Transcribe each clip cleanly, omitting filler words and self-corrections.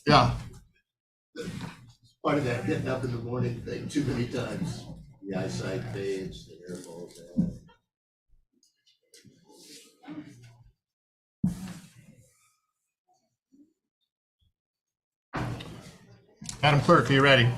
Yeah. Part of that getting up in the morning thing too many times. The eyesight fades, the hair falls out. Madam Clerk, are you ready?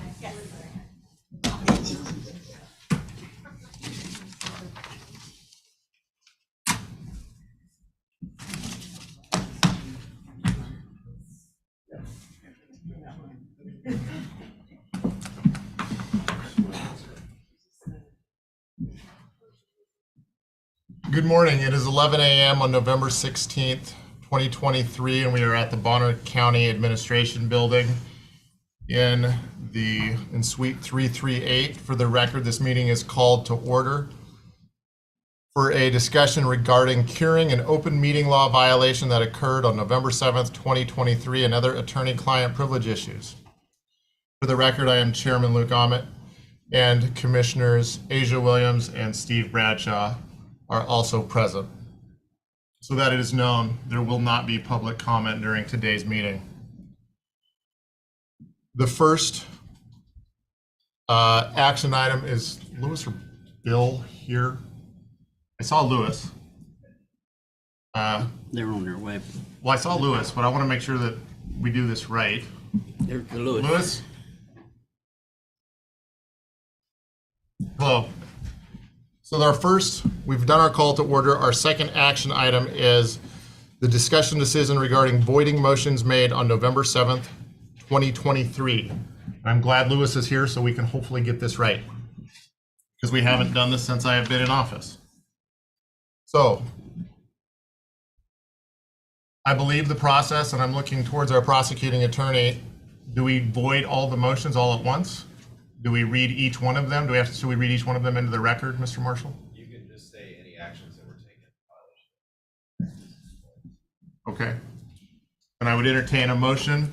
Good morning. It is 11 a.m. on November 16th, 2023, and we are at the Bonner County Administration Building in Suite 338. For the record, this meeting is called to order for a discussion regarding curing an open meeting law violation that occurred on November 7th, 2023, and other attorney-client privilege issues. For the record, I am Chairman Luke Ahmet, and Commissioners Asia Williams and Steve Bradshaw are also present. So that it is known, there will not be public comment during today's meeting. The first action item is Lewis or Bill here? I saw Lewis. They're on their way. Well, I saw Lewis, but I want to make sure that we do this right. There's the Lewis. Lewis? Hello. So our first, we've done our call to order. Our second action item is the discussion decision regarding voiding motions made on November 7th, 2023. I'm glad Lewis is here so we can hopefully get this right, because we haven't done this since I have been in office. So I believe the process, and I'm looking towards our prosecuting attorney. Do we void all the motions all at once? Do we read each one of them? Should we read each one of them into the record, Mr. Marshall? You can just say any actions that were taken in violation. Okay. And I would entertain a motion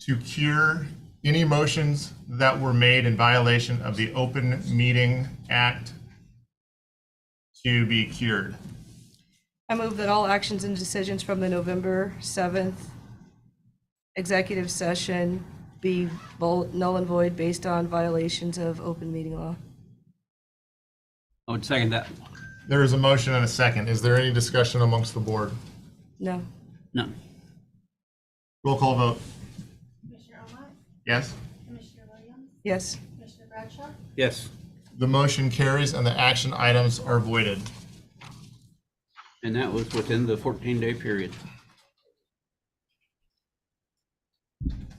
to cure any motions that were made in violation of the Open Meeting Act to be cured. I move that all actions and decisions from the November 7th executive session be null and void based on violations of open meeting law. I would second that. There is a motion and a second. Is there any discussion amongst the board? No. No. Roll call vote. Commissioner Omat? Yes? Commissioner Williams? Yes. Commissioner Bradshaw? Yes. The motion carries and the action items are voided. And that was within the 14-day period.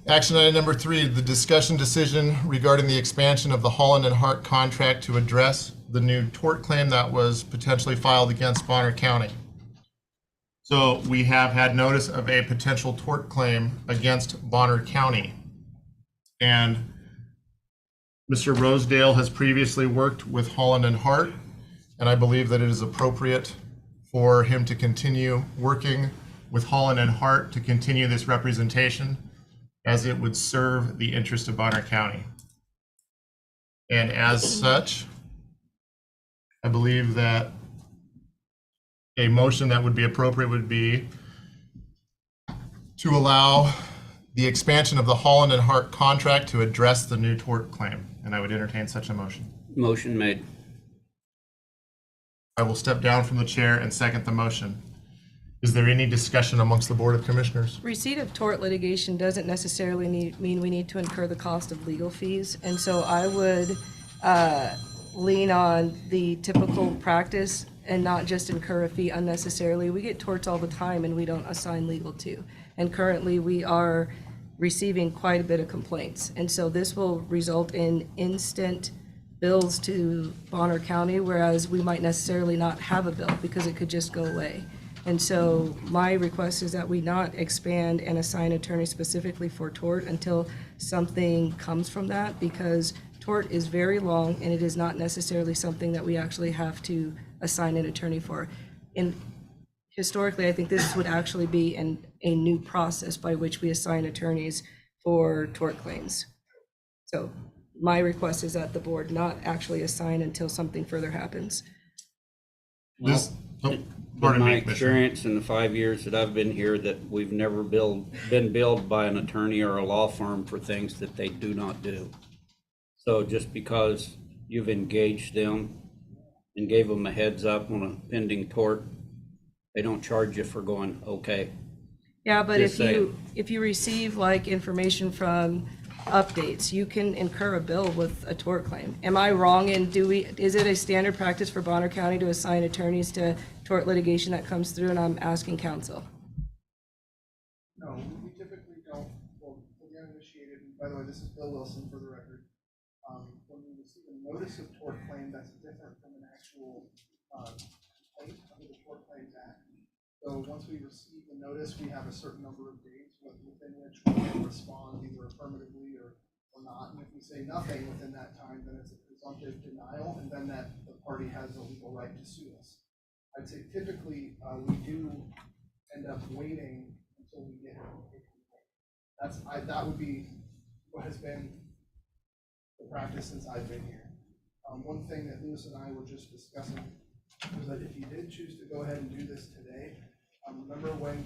Action item number 3, the discussion decision regarding the expansion of the Holland and Hart contract to address the new tort claim that was potentially filed against Bonner County. So we have had notice of a potential tort claim against Bonner County. And Mr. Rosedale has previously worked with Holland and Hart, and I believe that it is appropriate for him to continue working with Holland and Hart to continue this representation, as it would serve the interest of Bonner County. And as such, I believe that a motion that would be appropriate would be to allow the expansion of the Holland and Hart contract to address the new tort claim. And I would entertain such a motion. Motion made. I will step down from the chair and second the motion. Is there any discussion amongst the Board of Commissioners? Receipt of tort litigation doesn't necessarily mean we need to incur the cost of legal fees. And so I would lean on the typical practice and not just incur a fee unnecessarily. We get torts all the time and we don't assign legal to. And currently we are receiving quite a bit of complaints. And so this will result in instant bills to Bonner County, whereas we might necessarily not have a bill because it could just go away. And so my request is that we not expand and assign attorneys specifically for tort until something comes from that, because tort is very long and it is not necessarily something that we actually have to assign an attorney for. And historically, I think this would actually be a new process by which we assign attorneys for tort claims. So my request is that the board not actually assign until something further happens. Well, Pardon my me, Commissioner. experience in the 5 years that I've been here, that we've never been billed by an attorney or a law firm for things that they do not do. So just because you've engaged them and gave them a heads up on a pending tort, they don't charge you for going, okay. Yeah, but Just if you receive like information from updates, you can incur a bill with a tort claim. Am I wrong? And is it a standard practice for Bonner County to assign attorneys to tort litigation that comes through? And I'm asking counsel. No, we typically don't, well, the uninitiated, and by the way, this is Bill Wilson for the record. When we receive a notice of tort claim, that's different from an actual complaint under the Tort Claims Act. So once we receive the notice, we have a certain number of days within which we can respond either affirmatively or not. And if we say nothing within that time, then it's a presumptive denial, and then that the party has a legal right to sue us. I'd say typically we do end up waiting until we get a complaint. That would be what has been the practice since I've been here. One thing that Lewis and I were just discussing was that if you did choose to go ahead and do this today, remember when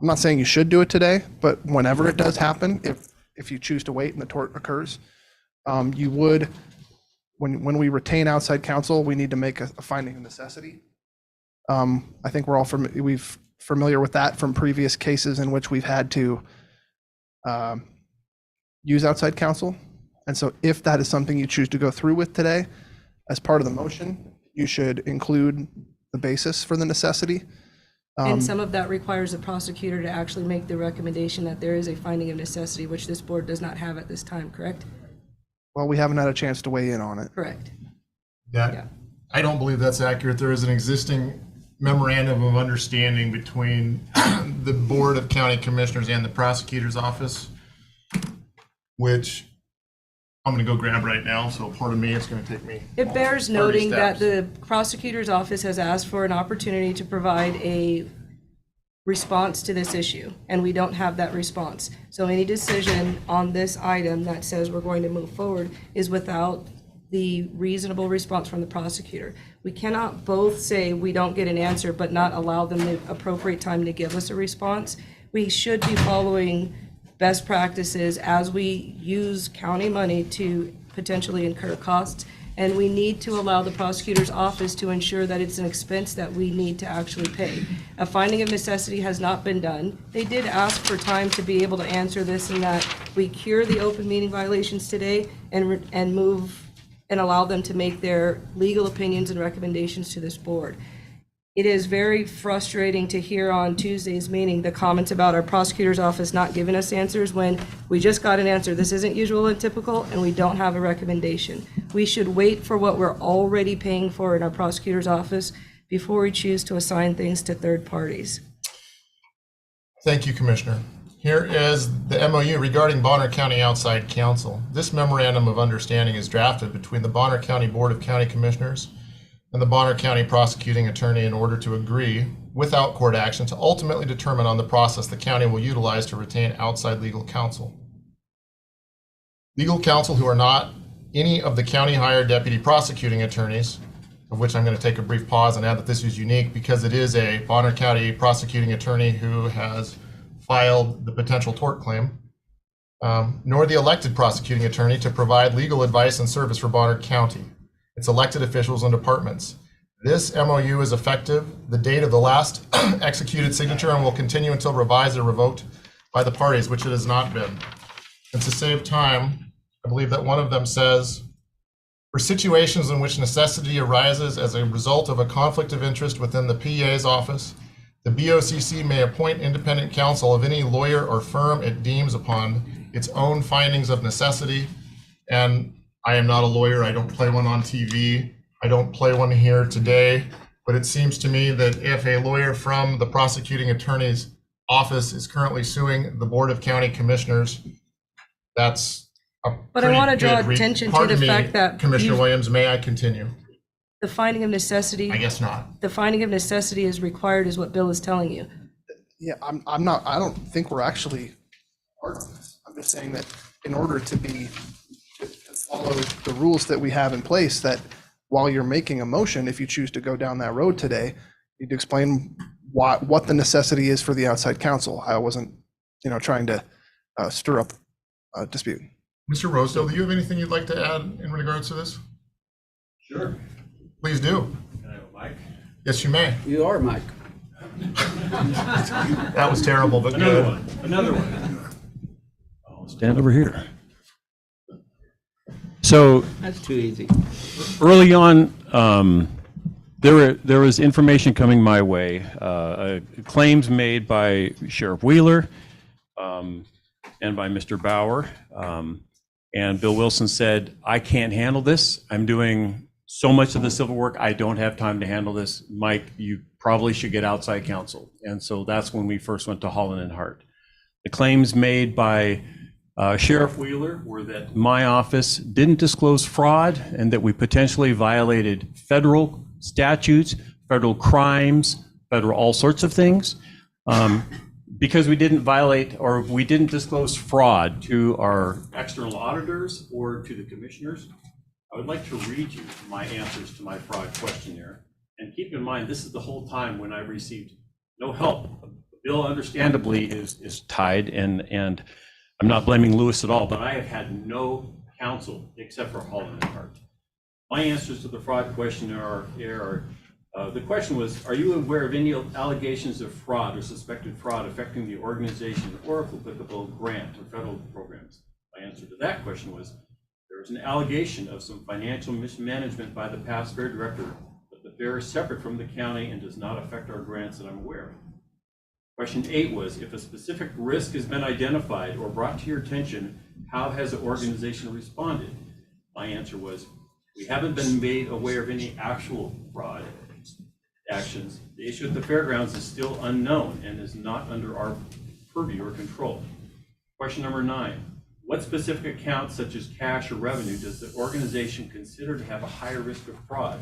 I'm not saying you should do it today, but whenever it does happen, if you choose to wait and the tort occurs, you would, when we retain outside counsel, we need to make a finding of necessity. I think we're all familiar with that from previous cases in which we've had to use outside counsel. And so if that is something you choose to go through with today, as part of the motion, you should include the basis for the necessity. And some of that requires the prosecutor to actually make the recommendation that there is a finding of necessity, which this board does not have at this time, correct? Well, we haven't had a chance to weigh in on it. Correct. Yeah, I don't believe that's accurate. There is an existing memorandum of understanding between the Board of County Commissioners and the prosecutor's office, which I'm going to go grab right now, so pardon me, it's going to take me. It bears 30 noting that steps. the prosecutor's office has asked for an opportunity to provide a response to this issue, and we don't have that response. So any decision on this item that says we're going to move forward is without the reasonable response from the prosecutor. We cannot both say we don't get an answer, but not allow them the appropriate time to give us a response. We should be following best practices as we use county money to potentially incur costs. And we need to allow the prosecutor's office to ensure that it's an expense that we need to actually pay. A finding of necessity has not been done. They did ask for time to be able to answer this and that. We cure the open meeting violations today and move and allow them to make their legal opinions and recommendations to this board. It is very frustrating to hear on Tuesday's meeting the comments about our prosecutor's office not giving us answers when we just got an answer. This isn't usual and typical, and we don't have a recommendation. We should wait for what we're already paying for in our prosecutor's office before we choose to assign things to third parties. Thank you, Commissioner. Here is the MOU regarding Bonner County Outside Counsel. This memorandum of understanding is drafted between the Bonner County Board of County Commissioners and the Bonner County Prosecuting Attorney in order to agree, without court action, to ultimately determine on the process the county will utilize to retain outside legal counsel. Legal counsel who are not any of the county hired deputy prosecuting attorneys, of which I'm going to take a brief pause and add that this is unique because it is a Bonner County prosecuting attorney who has filed the potential tort claim, nor the elected prosecuting attorney to provide legal advice and service for Bonner County, its elected officials and departments. This MOU is effective the date of the last executed signature and will continue until revised or revoked by the parties, which it has not been. And to save time, I believe that one of them says, for situations in which necessity arises as a result of a conflict of interest within the PA's office, the BOCC may appoint independent counsel of any lawyer or firm it deems upon its own findings of necessity. And I am not a lawyer. I don't play one on TV. I don't play one here today. But it seems to me that if a lawyer from the prosecuting attorney's office is currently suing the Board of County Commissioners, that's a But I want to pretty draw good attention to Pardon the me, fact that Commissioner you've- Williams, may I continue? the finding of necessity, I guess not. the finding of necessity is required is what Bill is telling you. Yeah, I'm not, I don't think we're actually part of this. I'm just saying that in order to be, follow the rules that we have in place, that while you're making a motion, if you choose to go down that road today, you need to explain what the necessity is for the outside counsel. I wasn't, trying to stir up a dispute. Mr. Rosedale, do you have anything you'd like to add in regards to this? Sure. Please do. Can I have a mic? Yes, you may. You are, Mike. That was terrible, but Another good. one, another one. I'll stand over here. So That's too easy. early on, there was information coming my way, claims made by Sheriff Wheeler and by Mr. Bauer. And Bill Wilson said, I can't handle this. I'm doing so much of the civil work. I don't have time to handle this. Mike, you probably should get outside counsel. And so that's when we first went to Holland and Hart. The claims made by Sheriff Wheeler were that my office didn't disclose fraud and that we potentially violated federal statutes, federal crimes, federal all sorts of things. Because we didn't violate or we didn't disclose fraud to our external auditors or to the commissioners, I would like to read you my answers to my fraud questionnaire. And keep in mind, this is the whole time when I received no help. Bill understandably is tied, and I'm not blaming Lewis at all, but I have had no counsel except for Holland and Hart. My answers to the fraud questionnaire are the question was, are you aware of any allegations of fraud or suspected fraud affecting the organization or, if applicable, grant or federal programs? My answer to that question was, there is an allegation of some financial mismanagement by the past fair director, but the fair is separate from the county and does not affect our grants that I'm aware of. Question 8 was, if a specific risk has been identified or brought to your attention, how has the organization responded? My answer was, we haven't been made aware of any actual fraud actions. The issue at the fairgrounds is still unknown and is not under our purview or control. Question number 9, what specific accounts such as cash or revenue does the organization consider to have a higher risk of fraud?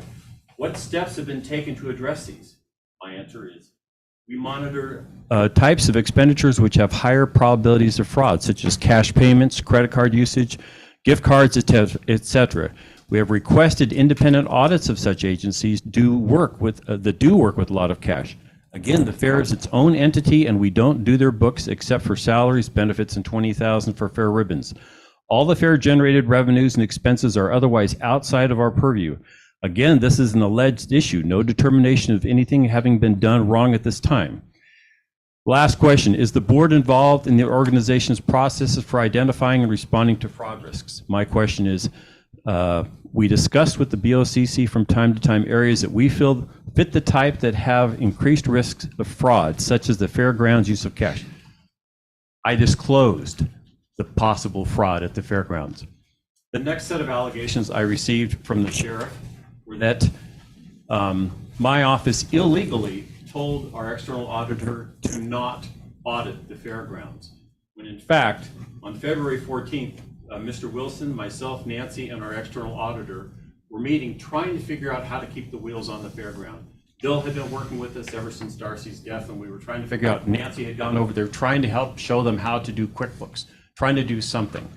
What steps have been taken to address these? My answer is, we monitor types of expenditures which have higher probabilities of fraud, such as cash payments, credit card usage, gift cards, etc. We have requested independent audits of such agencies that do work with a lot of cash. Again, the fair is its own entity, and we don't do their books except for salaries, benefits, and $20,000 for fair ribbons. All the fair generated revenues and expenses are otherwise outside of our purview. Again, this is an alleged issue, no determination of anything having been done wrong at this time. Last question, is the board involved in the organization's processes for identifying and responding to fraud risks? My question is, we discussed with the BOCC from time to time areas that we feel fit the type that have increased risks of fraud, such as the fairgrounds use of cash. I disclosed the possible fraud at the fairgrounds. The next set of allegations I received from the sheriff were that my office illegally told our external auditor to not audit the fairgrounds, when in fact, on February 14th, Mr. Wilson, myself, Nancy, and our external auditor were meeting trying to figure out how to keep the wheels on the fairground. Bill had been working with us ever since Darcy's death, and we were trying to figure out, Nancy had gone over there trying to help show them how to do QuickBooks, trying to do something.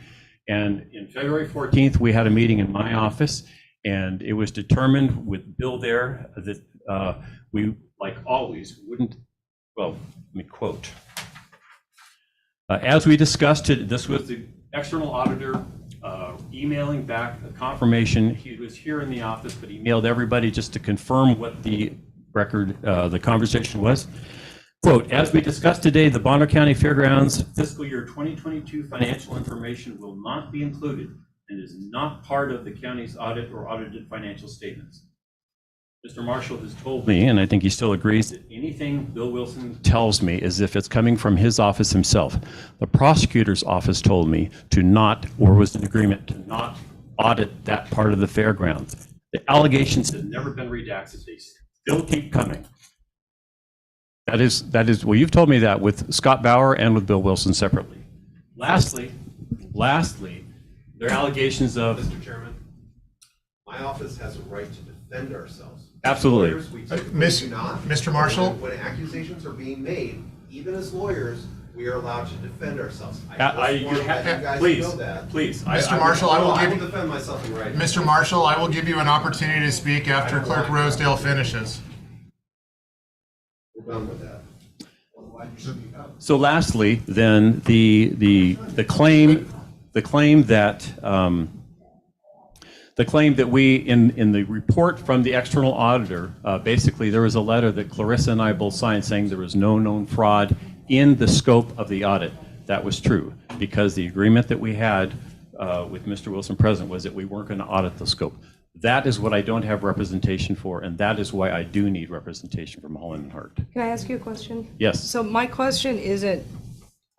And in February 14th, we had a meeting in my office, and it was determined with Bill there that we, like always, wouldn't, well, let me quote. As we discussed it, this was the external auditor emailing back a confirmation. He was here in the office, but he mailed everybody just to confirm what the record, the conversation was. Quote, as we discussed today, the Bonner County Fairgrounds fiscal year 2022 financial information will not be included and is not part of the county's audit or audited financial statements. Mr. Marshall has told me, and I think he still agrees, that anything Bill Wilson tells me is if it's coming from his office himself. The prosecutor's office told me to not, or was in agreement to not audit that part of the fairgrounds. The allegations have never been redacted. They still keep coming. That is, well, you've told me that with Scott Bauer and with Bill Wilson separately. Lastly, there are allegations of... Mr. Chairman, my office has a right to defend ourselves. Absolutely. Lawyers, we typically do not. Mr. Marshall? When accusations are being made, even as lawyers, we are allowed to defend ourselves. You just wanna let you guys please, know that. please. Mr. Marshall, I will give you, defend myself in writing. Mr. Marshall, I will give you an opportunity to speak after Clerk Rosedale finishes. We're done with that. So lastly, then the claim that we in the report from the external auditor, basically there was a letter that Clarissa and I both signed saying there was no known fraud in the scope of the audit. That was true because the agreement that we had with Mr. Wilson present was that we weren't going to audit the scope. That is what I don't have representation for, and that is why I do need representation from Holland and Hart. Can I ask you a question? Yes. So my question isn't,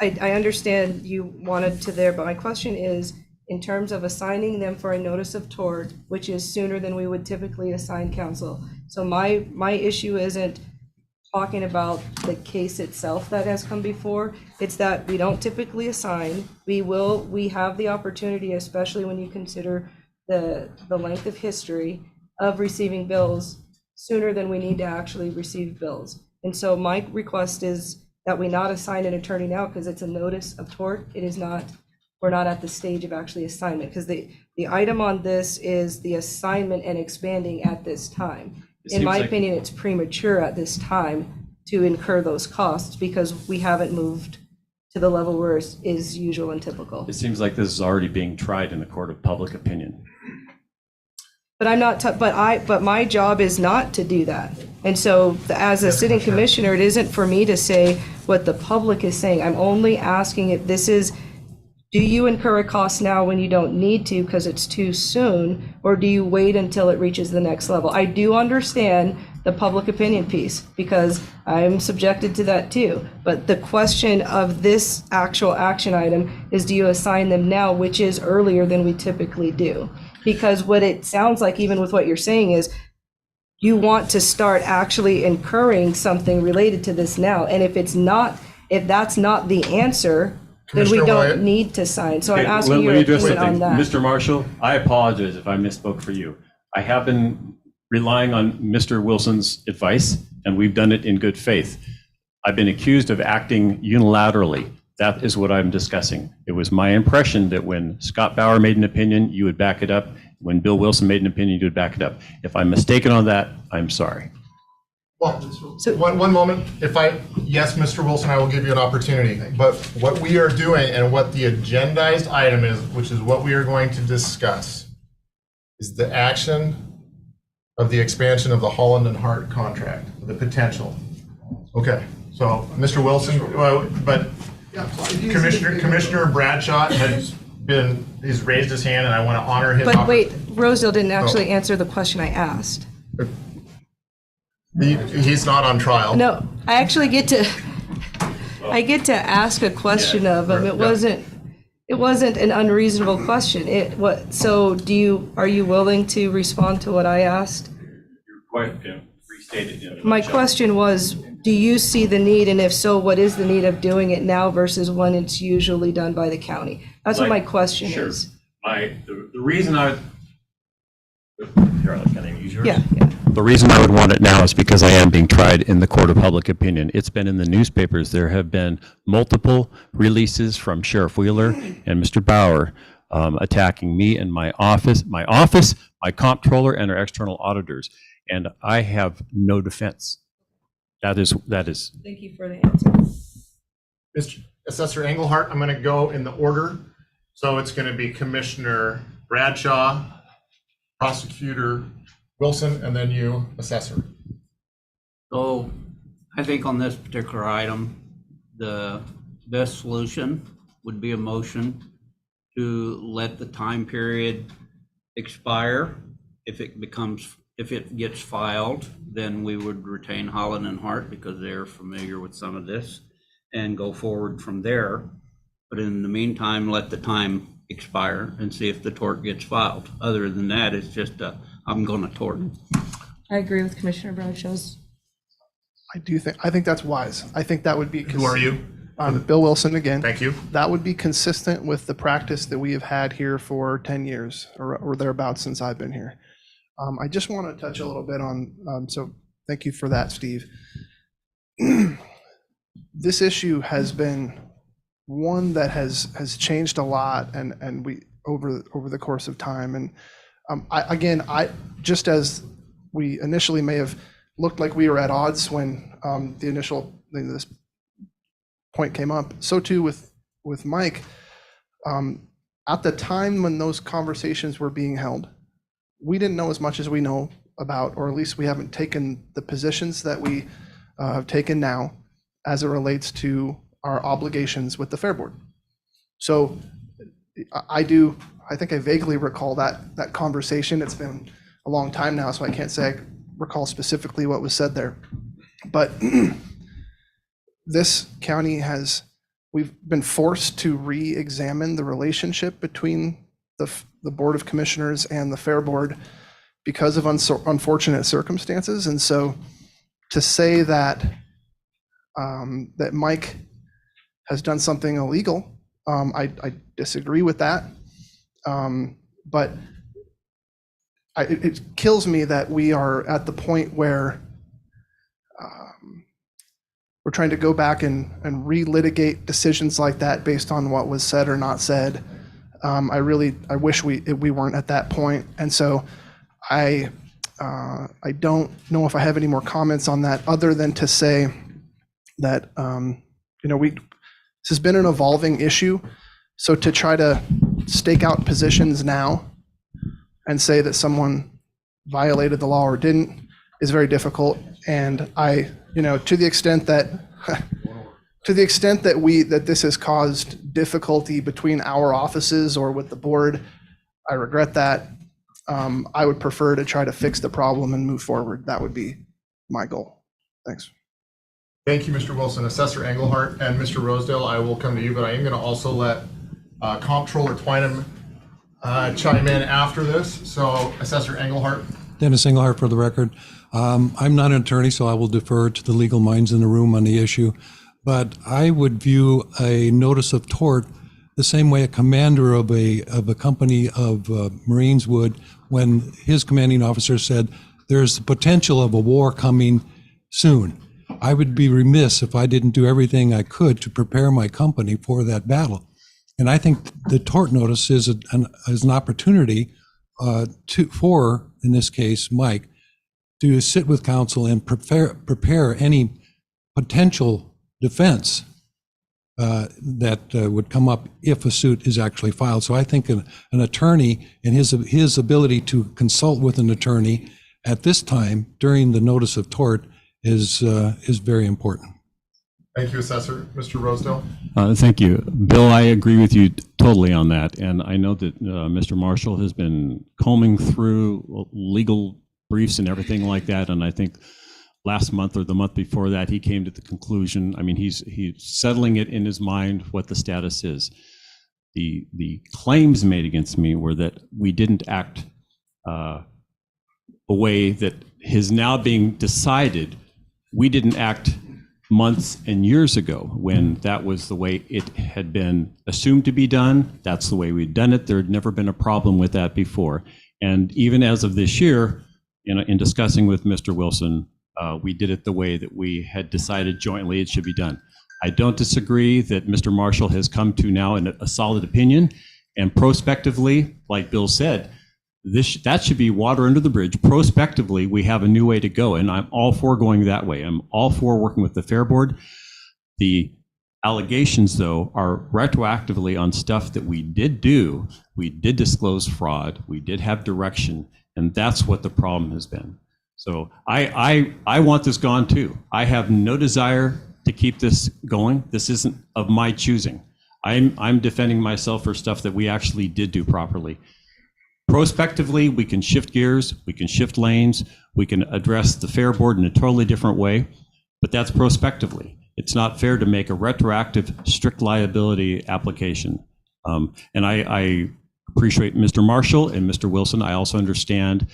I understand you wanted to there, but my question is, in terms of assigning them for a notice of tort, which is sooner than we would typically assign counsel. So my issue isn't talking about the case itself that has come before. It's that we don't typically assign. We have the opportunity, especially when you consider the length of history of receiving bills sooner than we need to actually receive bills. And so my request is that we not assign an attorney now because it's a notice of tort. It is not, we're not at the stage of actually assignment because the item on this is the assignment and expanding at this time. In my opinion, it's premature at this time to incur those costs because we haven't moved to the level where is usual and typical. It seems like this is already being tried in the court of public opinion. But I'm not, but my job is not to do that. And so as a sitting commissioner, it isn't for me to say what the public is saying. I'm only asking if this is, do you incur a cost now when you don't need to because it's too soon, or do you wait until it reaches the next level? I do understand the public opinion piece because I'm subjected to that too. But the question of this actual action item is, do you assign them now, which is earlier than we typically do? Because what it sounds like, even with what you're saying, is you want to start actually incurring something related to this now. And if that's not the answer, then we Commissioner don't Wyatt? need to sign. So I'm Okay, asking let your me address opinion on something. that. Mr. Marshall, I apologize if I misspoke for you. I have been relying on Mr. Wilson's advice, and we've done it in good faith. I've been accused of acting unilaterally. That is what I'm discussing. It was my impression that when Scott Bauer made an opinion, you would back it up. When Bill Wilson made an opinion, you would back it up. If I'm mistaken on that, I'm sorry. Well, one moment. Yes, Mr. Wilson, I will give you an opportunity. But what we are doing and what the agendized item is, which is what we are going to discuss, is the action of the expansion of the Holland and Hart contract, the potential. Okay, so Mr. Wilson, but Commissioner Bradshaw he's raised his hand, and I want to honor his. But wait, Rosedale didn't actually answer the question I asked. He's not on trial. No, I actually get to ask a question of him. It wasn't an unreasonable question. So are you willing to respond to what I asked? You're quite restated. My question was, do you see the need, and if so, what is the need of doing it now versus when it's usually done by the county? That's what my question is. The reason can I use yours? Yeah. The reason I would want it now is because I am being tried in the court of public opinion. It's been in the newspapers. There have been multiple releases from Sheriff Wheeler and Mr. Bauer attacking me and my office, my comptroller, and our external auditors. And I have no defense. That is. Thank you for the answer. Mr. Assessor Engelhardt, I'm going to go in the order. So it's going to be Commissioner Bradshaw, Prosecutor Wilson, and then you, Assessor. So I think on this particular item, the best solution would be a motion to let the time period expire. If it gets filed, then we would retain Holland and Hart because they're familiar with some of this and go forward from there. But in the meantime, let the time expire and see if the tort gets filed. Other than that, it's just I'm going to tort. I agree with Commissioner Bradshaw's. I think that's wise. I think that would be. Who are you? Bill Wilson again. Thank you. That would be consistent with the practice that we have had here for 10 years or thereabouts since I've been here. I just want to touch a little bit on, so thank you for that, Steve. this issue has been one that has changed a lot, and we over the course of time. And I just as we initially may have looked like we were at odds when this point came up, so too with Mike. At the time when those conversations were being held, we didn't know as much as we know about, or at least we haven't taken the positions that we have taken now as it relates to our obligations with the Fair Board. So I think I vaguely recall that conversation. It's been a long time now, so I can't say I recall specifically what was said there. But this county we've been forced to re-examine the relationship between the Board of Commissioners and the Fair Board because of unfortunate circumstances. And so to say that that Mike has done something illegal, I disagree with that. But it kills me that we are at the point where we're trying to go back and relitigate decisions like that based on what was said or not said. I wish we weren't at that point. And so I don't know if I have any more comments on that other than to say that, this has been an evolving issue. So to try to stake out positions now and say that someone violated the law or didn't is very difficult. And to the extent that this has caused difficulty between our offices or with the board, I regret that. I would prefer to try to fix the problem and move forward. That would be my goal. Thanks. Thank you, Mr. Wilson. Assessor Engelhart and Mr. Rosedale, I will come to you, but I am going to also let Comptroller Twynham chime in after this. So, Assessor Engelhart. Dennis Engelhart for the record. I'm not an attorney, so I will defer to the legal minds in the room on the issue. But I would view a notice of tort the same way a commander of a company of Marines would when his commanding officer said, there's the potential of a war coming soon. I would be remiss if I didn't do everything I could to prepare my company for that battle. And I think the tort notice is an opportunity for, in this case, Mike, to sit with counsel and prepare any potential defense that would come up if a suit is actually filed. So I think an attorney and his ability to consult with an attorney at this time during the notice of tort is very important. Thank you, Assessor. Mr. Rosedale. Thank you. Bill, I agree with you totally on that. And I know that Mr. Marshall has been combing through legal briefs and everything like that. And I think last month or the month before that, he came to the conclusion, I mean, he's settling it in his mind what the status is. The claims made against me were that we didn't act a way that is now being decided. We didn't act months and years ago when that was the way it had been assumed to be done. That's the way we'd done it. There had never been a problem with that before. And even as of this year, in discussing with Mr. Wilson, we did it the way that we had decided jointly it should be done. I don't disagree that Mr. Marshall has come to now a solid opinion, and prospectively, like Bill said, that should be water under the bridge. Prospectively, we have a new way to go, and I'm all for going that way. I'm all for working with the Fair Board. The allegations, though, are retroactively on stuff that we did do. We did disclose fraud. We did have direction, and that's what the problem has been. So I want this gone too. I have no desire to keep this going. This isn't of my choosing. I'm defending myself for stuff that we actually did do properly. Prospectively, we can shift gears, we can shift lanes, we can address the Fair Board in a totally different way, but that's prospectively. It's not fair to make a retroactive strict liability application. And I appreciate Mr. Marshall and Mr. Wilson. I also understand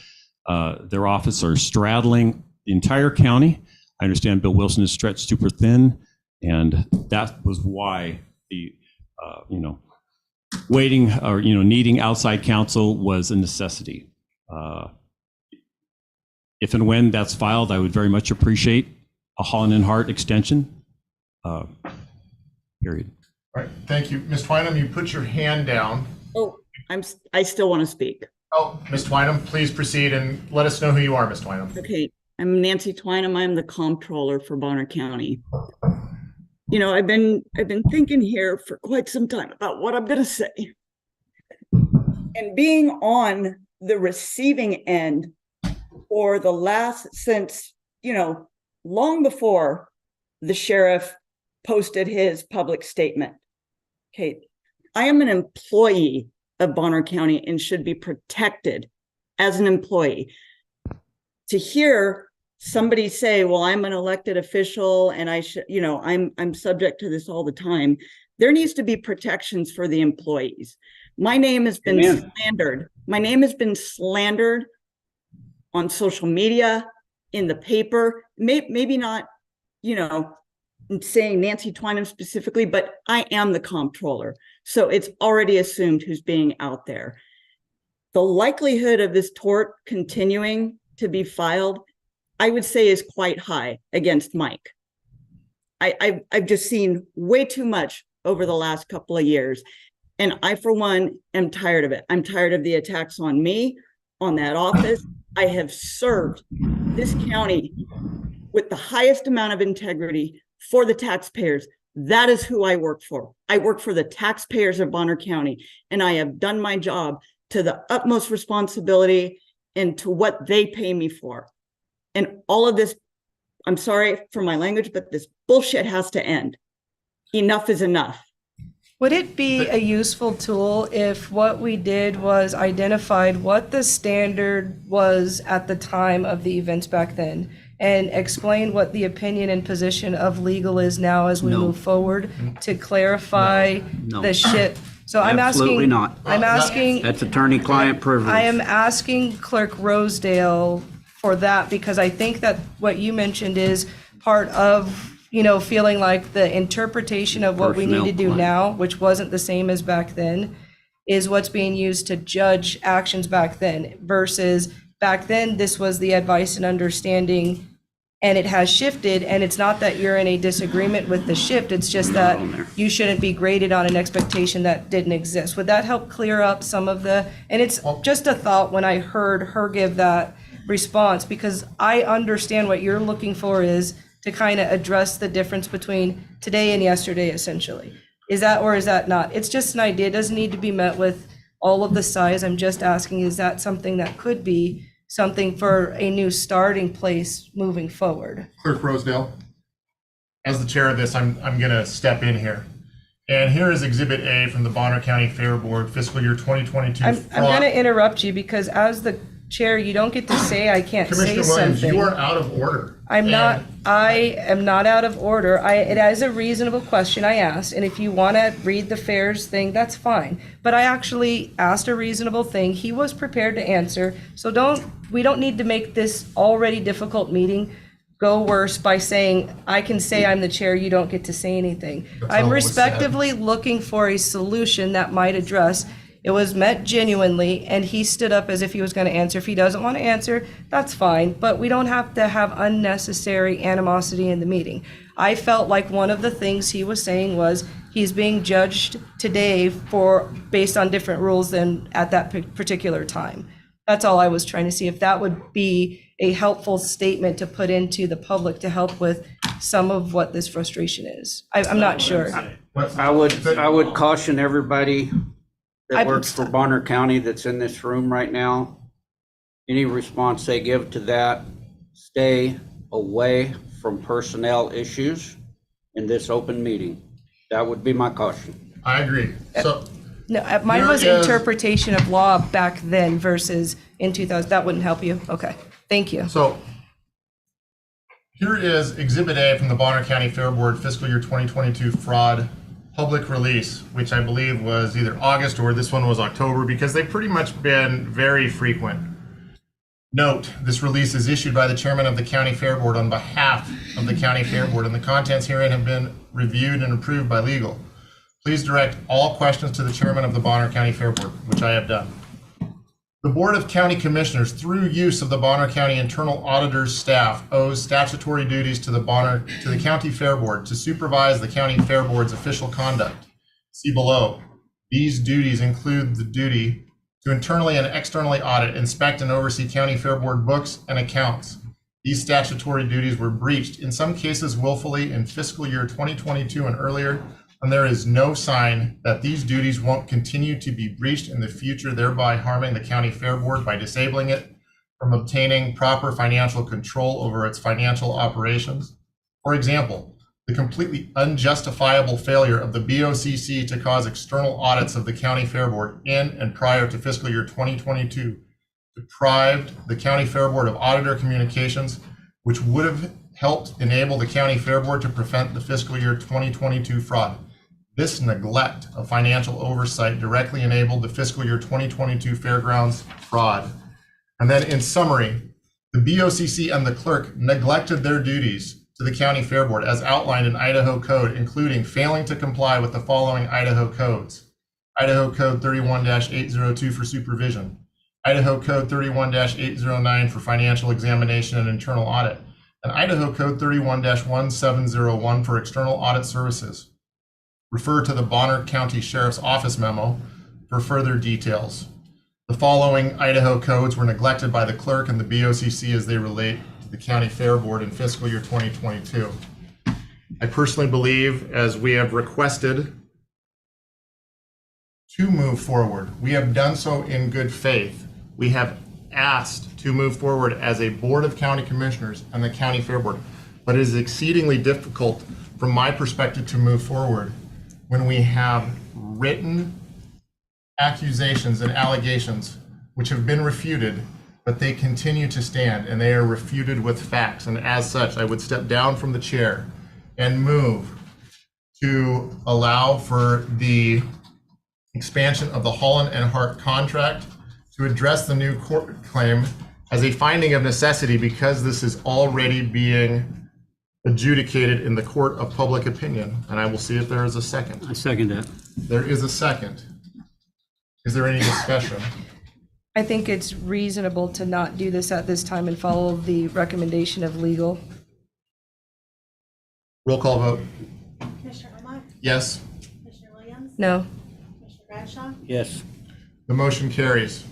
their office are straddling the entire county. I understand Bill Wilson is stretched super thin, and that was why the, waiting or, needing outside counsel was a necessity. If and when that's filed, I would very much appreciate a Holland and Hart extension. Period. All right, thank you. Ms. Twynham, you put your hand down. Oh, I still want to speak. Oh, Ms. Twynham, please proceed and let us know who you are, Ms. Twynham. Okay, I'm Nancy Twynham. I'm the comptroller for Bonner County. You know, I've been thinking here for quite some time about what I'm going to say. And being on the receiving end for the last, since, you know, long before the sheriff posted his public statement. Okay, I am an employee of Bonner County and should be protected as an employee. To hear somebody say, well, I'm an elected official and I should, you know, I'm subject to this all the time. There needs to be protections for the employees. My name has been slandered. My name has been slandered on social media, in the paper, maybe not, you know, saying Nancy Twynham specifically, but I am the comptroller. So it's already assumed who's being out there. The likelihood of this tort continuing to be filed, I would say, is quite high against Mike. I've just seen way too much over the last couple of years. And I, for one, am tired of it. I'm tired of the attacks on me, on that office. I have served this county with the highest amount of integrity for the taxpayers. That is who I work for. I work for the taxpayers of Bonner County, and I have done my job to the utmost responsibility and to what they pay me for. And all of this, I'm sorry for my language, but this bullshit has to end. Enough is enough. Would it be a useful tool if what we did was identified what the standard was at the time of the events back then and explain what the opinion and position of legal is now as we move forward to clarify the shit? So I'm asking. Absolutely not. I'm asking. That's attorney-client privilege. I am asking Clerk Rosedale for that because I think that what you mentioned is part of, you know, feeling like the interpretation of what we need to do Personnel plan. now, which wasn't the same as back then, is what's being used to judge actions back then versus back then, this was the advice and understanding, and it has shifted. And it's not that you're in a disagreement with the shift. It's just that you shouldn't be graded on an expectation that didn't exist. Would that help clear up some of the, and it's just a thought when I heard her give that response, because I understand what you're looking for is to kind of address the difference between today and yesterday, essentially. Is that, or is that not? It's just an idea. It doesn't need to be met with all of the size. I'm just asking, is that something that could be something for a new starting place moving forward? Clerk Rosedale, as the chair of this, I'm going to step in here. And here is Exhibit A from the Bonner County Fair Board, fiscal year 2022. I'm going to interrupt you because as the chair, you don't get to say I can't say Commissioner Williams, something. you are out of order. I am not out of order. It is a reasonable question I asked, and if you want to read the fairs thing, that's fine. But I actually asked a reasonable thing. He was prepared to answer, so we don't need to make this already difficult meeting go worse by saying, I can say I'm the chair, you don't get to say anything. I'm respectively looking for a solution that might address. It was meant genuinely, and he stood up as if he was going to answer. If he doesn't want to answer, that's fine, but we don't have to have unnecessary animosity in the meeting. I felt like one of the things he was saying was he's being judged today based on different rules than at that particular time. That's all I was trying to see, if that would be a helpful statement to put into the public to help with some of what this frustration is. I'm not sure. I would caution everybody that works for Bonner County that's in this room right now. Any response they give to that, stay away from personnel issues in this open meeting. That would be my caution. I agree. So No, mine was interpretation of law back then versus in 2000. That wouldn't help you? Okay, thank you. So here is Exhibit A from the Bonner County Fair Board fiscal year 2022 fraud public release, which I believe was either August or this one was October, because they've pretty much been very frequent. Note, this release is issued by the chairman of the County Fair Board on behalf of the County Fair Board, and the contents herein have been reviewed and approved by legal. Please direct all questions to the chairman of the Bonner County Fair Board, which I have done. The Board of County Commissioners, through use of the Bonner County Internal Auditor's staff, owes statutory duties to the County Fair Board to supervise the County Fair Board's official conduct. See below. These duties include the duty to internally and externally audit, inspect, and oversee County Fair Board books and accounts. These statutory duties were breached, in some cases willfully, in fiscal year 2022 and earlier, and there is no sign that these duties won't continue to be breached in the future, thereby harming the County Fair Board by disabling it from obtaining proper financial control over its financial operations. For example, the completely unjustifiable failure of the BOCC to cause external audits of the County Fair Board in and prior to fiscal year 2022 deprived the County Fair Board of auditor communications, which would have helped enable the County Fair Board to prevent the fiscal year 2022 fraud. This neglect of financial oversight directly enabled the fiscal year 2022 fairgrounds fraud. And then in summary, the BOCC and the clerk neglected their duties to the County Fair Board as outlined in Idaho Code, including failing to comply with the following Idaho codes. Idaho Code 31-802 for supervision, Idaho Code 31-809 for financial examination and internal audit, and Idaho Code 31-1701 for external audit services. Refer to the Bonner County Sheriff's Office memo for further details. The following Idaho codes were neglected by the clerk and the BOCC as they relate to the County Fair Board in fiscal year 2022. I personally believe, as we have requested to move forward, we have done so in good faith. We have asked to move forward as a Board of County Commissioners and the County Fair Board, but it is exceedingly difficult from my perspective to move forward when we have written accusations and allegations which have been refuted, but they continue to stand and they are refuted with facts. And as such, I would step down from the chair and move to allow for the expansion of the Holland and Hart contract to address the new court claim as a finding of necessity because this is already being adjudicated in the court of public opinion. And I will see if there is a second. I second that. There is a second. Is there any discussion? I think it's reasonable to not do this at this time and follow the recommendation of legal. Roll call vote. Commissioner Omar, Yes. Commissioner Williams, No. Commissioner Bradshaw, Yes. The motion carries.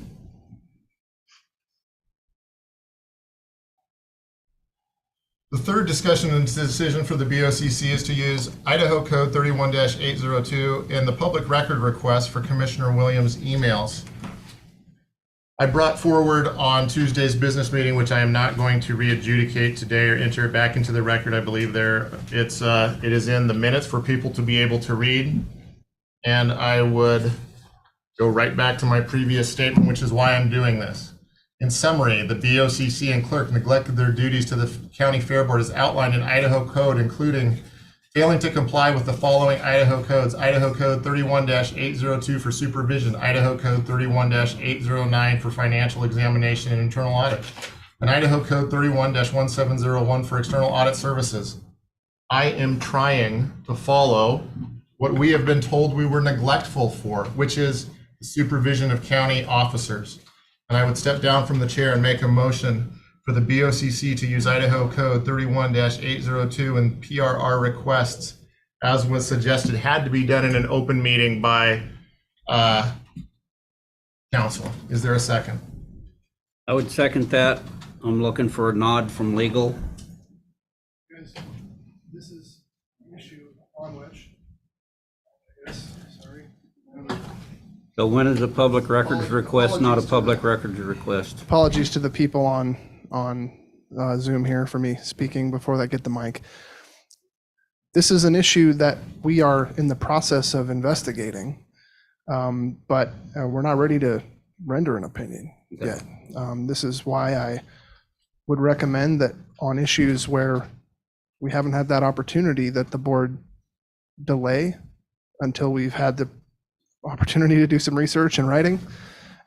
The third discussion and decision for the BOCC is to use Idaho Code 31-802 in the public record request for Commissioner Williams' emails. I brought forward on Tuesday's business meeting, which I am not going to re-adjudicate today or enter it back into the record. I believe it is in the minutes for people to be able to read. And I would go right back to my previous statement, which is why I'm doing this. In summary, the BOCC and clerk neglected their duties to the County Fair Board as outlined in Idaho Code, including failing to comply with the following Idaho codes: Idaho Code 31-802 for supervision, Idaho Code 31-809 for financial examination and internal audit, and Idaho Code 31-1701 for external audit services. I am trying to follow what we have been told we were neglectful for, which is the supervision of county officers. And I would step down from the chair and make a motion for the BOCC to use Idaho Code 31-802 and PRR requests, as was suggested, had to be done in an open meeting by council. Is there a second? I would second that. I'm looking for a nod from legal. Guys, this is an issue on which, I guess, sorry. So when is a public records request not a public records request? Apologies to the people on Zoom here for me speaking before they get the mic. This is an issue that we are in the process of investigating, but we're not ready to render an opinion yet. This is why I would recommend that on issues where we haven't had that opportunity, that the board delay until we've had the opportunity to do some research and writing,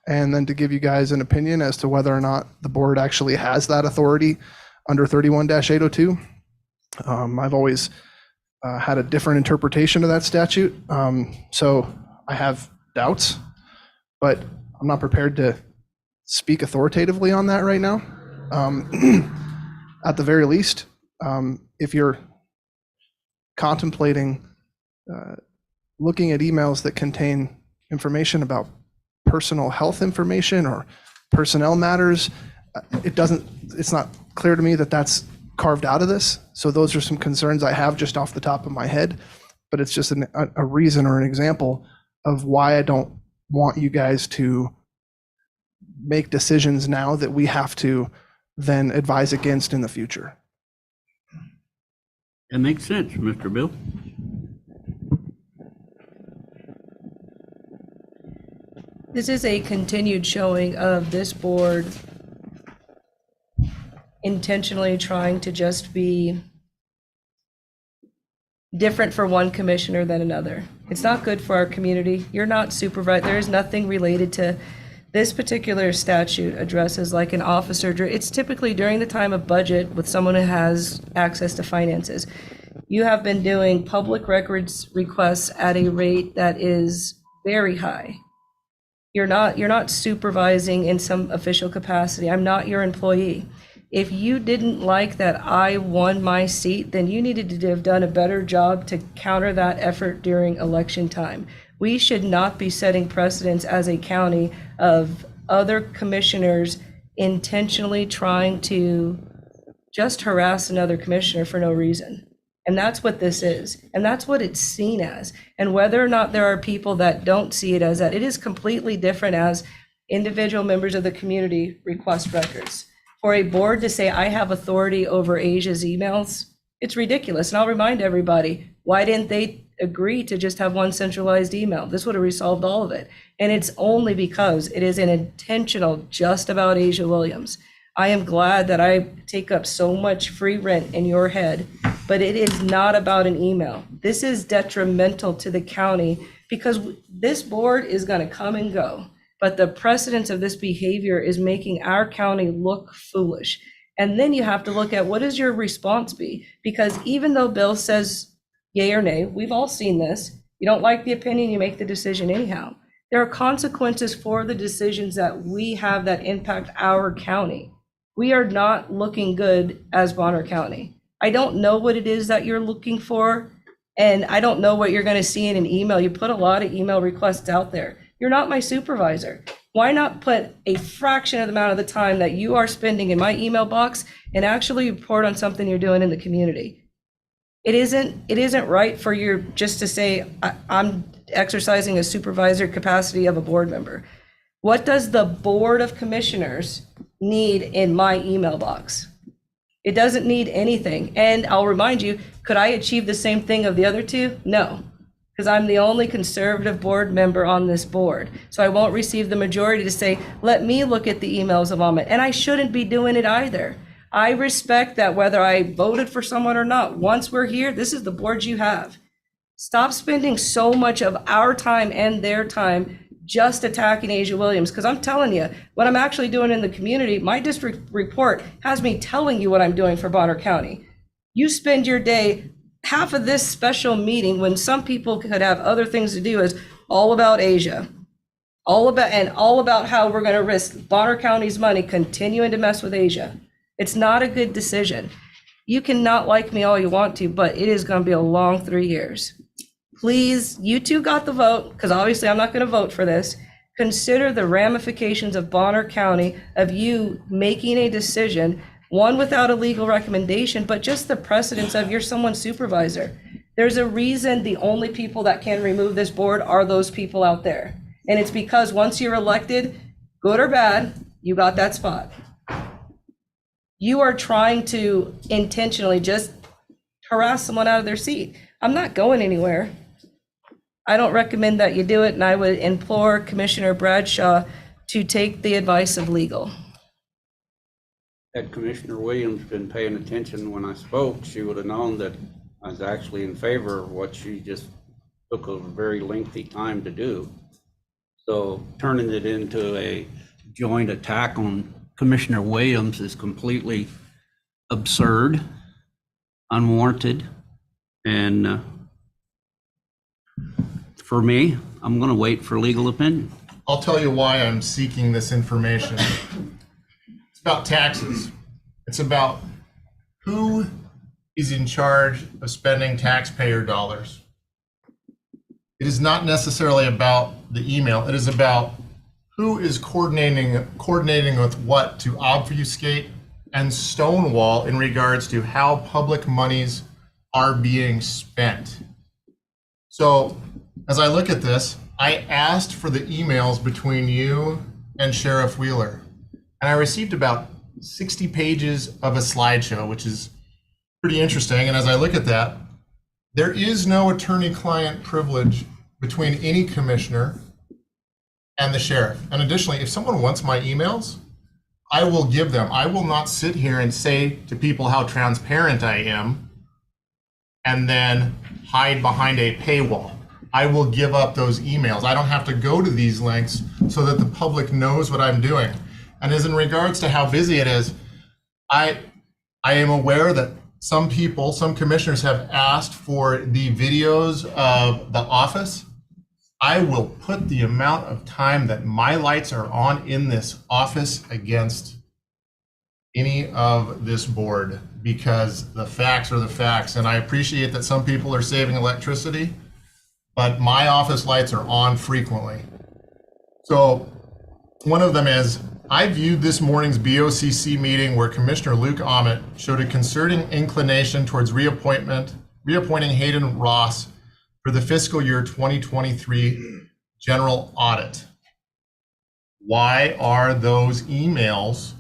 and then to give you guys an opinion as to whether or not the board actually has that authority under 31-802. I've always had a different interpretation of that statute, so I have doubts, but I'm not prepared to speak authoritatively on that right now. At the very least, if you're contemplating looking at emails that contain information about personal health information or personnel matters, it's not clear to me that that's carved out of this. So those are some concerns I have just off the top of my head, but it's just a reason or an example of why I don't want you guys to make decisions now that we have to then advise against in the future. That makes sense, Mr. Bill. This is a continued showing of this board intentionally trying to just be different for one commissioner than another. It's not good for our community. You're not supervised. There is nothing related to this particular statute addresses like an officer. It's typically during the time of budget with someone who has access to finances. You have been doing public records requests at a rate that is very high. You're not supervising in some official capacity. I'm not your employee. If you didn't like that I won my seat, then you needed to have done a better job to counter that effort during election time. We should not be setting precedents as a county of other commissioners intentionally trying to just harass another commissioner for no reason. And that's what this is. And that's what it's seen as. And whether or not there are people that don't see it as that, it is completely different as individual members of the community request records. For a board to say, I have authority over Asia's emails, it's ridiculous. And I'll remind everybody, why didn't they agree to just have one centralized email? This would have resolved all of it. And it's only because it is an intentional just about Asia Williams. I am glad that I take up so much free rent in your head, but it is not about an email. This is detrimental to the county because this board is going to come and go, but the precedence of this behavior is making our county look foolish. And then you have to look at what is your response be? Because even though Bill says yay or nay, we've all seen this. You don't like the opinion, you make the decision anyhow. There are consequences for the decisions that we have that impact our county. We are not looking good as Bonner County. I don't know what it is that you're looking for, and I don't know what you're going to see in an email. You put a lot of email requests out there. You're not my supervisor. Why not put a fraction of the amount of the time that you are spending in my email box and actually report on something you're doing in the community? It isn't right for you just to say, I'm exercising a supervisor capacity of a board member. What does the Board of Commissioners need in my email box? It doesn't need anything. And I'll remind you, could I achieve the same thing of the other two? No, because I'm the only conservative board member on this board. So I won't receive the majority to say, let me look at the emails of Ahmed. And I shouldn't be doing it either. I respect that whether I voted for someone or not, once we're here, this is the board you have. Stop spending so much of our time and their time just attacking Asia Williams, because I'm telling you, what I'm actually doing in the community, my district report has me telling you what I'm doing for Bonner County. You spend your day, half of this special meeting, when some people could have other things to do, is all about Asia, all about how we're going to risk Bonner County's money continuing to mess with Asia. It's not a good decision. You can not like me all you want to, but it is going to be a long 3 years. Please, you two got the vote, because obviously I'm not going to vote for this. Consider the ramifications of Bonner County, of you making a decision, one without a legal recommendation, but just the precedence of you're someone's supervisor. There's a reason the only people that can remove this board are those people out there. And it's because once you're elected, good or bad, you got that spot. You are trying to intentionally just harass someone out of their seat. I'm not going anywhere. I don't recommend that you do it, and I would implore Commissioner Bradshaw to take the advice of legal. Had Commissioner Williams been paying attention when I spoke, she would have known that I was actually in favor of what she just took a very lengthy time to do. So turning it into a joint attack on Commissioner Williams is completely absurd, unwarranted, and for me, I'm going to wait for legal opinion. I'll tell you why I'm seeking this information. It's about taxes. It's about who is in charge of spending taxpayer dollars. It is not necessarily about the email. It is about who is coordinating with what to obfuscate and stonewall in regards to how public monies are being spent. So as I look at this, I asked for the emails between you and Sheriff Wheeler, and I received about 60 pages of a slideshow, which is pretty interesting. And as I look at that, there is no attorney-client privilege between any commissioner and the sheriff. And additionally, if someone wants my emails, I will give them. I will not sit here and say to people how transparent I am and then hide behind a paywall. I will give up those emails. I don't have to go to these links so that the public knows what I'm doing. And as in regards to how busy it is, I am aware that some people, some commissioners have asked for the videos of the office. I will put the amount of time that my lights are on in this office against any of this board, because the facts are the facts. And I appreciate that some people are saving electricity, but my office lights are on frequently. So one of them is, I viewed this morning's BOCC meeting where Commissioner Luke Ahmet showed a concerning inclination towards reappointing Hayden Ross for the fiscal year 2023 general audit. Why are those emails?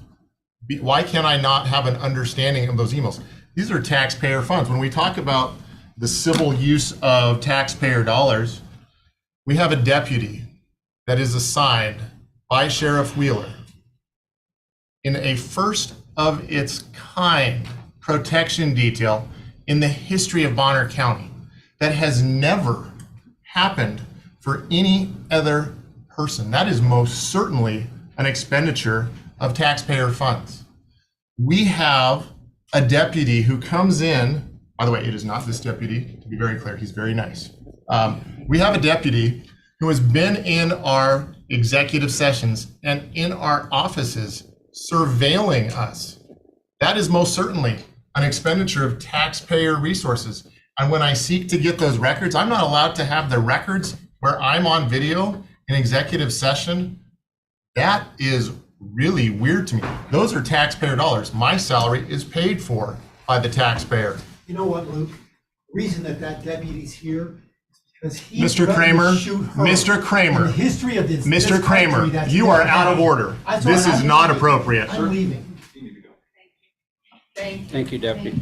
Why can I not have an understanding of those emails? These are taxpayer funds. When we talk about the civil use of taxpayer dollars, we have a deputy that is assigned by Sheriff Wheeler in a first of its kind protection detail in the history of Bonner County that has never happened for any other person. That is most certainly an expenditure of taxpayer funds. We have a deputy who comes in, by the way, it is not this deputy, to be very clear, he's very nice. We have a deputy who has been in our executive sessions and in our offices surveilling us. That is most certainly an expenditure of taxpayer resources. And when I seek to get those records, I'm not allowed to have the records where I'm on video in executive session. That is really weird to me. Those are taxpayer dollars. My salary is paid for by the taxpayer. You know what, Luke? The reason that deputy's here is because he Mr. threatened Kramer, to shoot her. Mr. Kramer, In the history of this Mr. country, Kramer, that's you never are out of happened. order. That's This all right. is not appropriate. I'm leaving. Thank you, Deputy.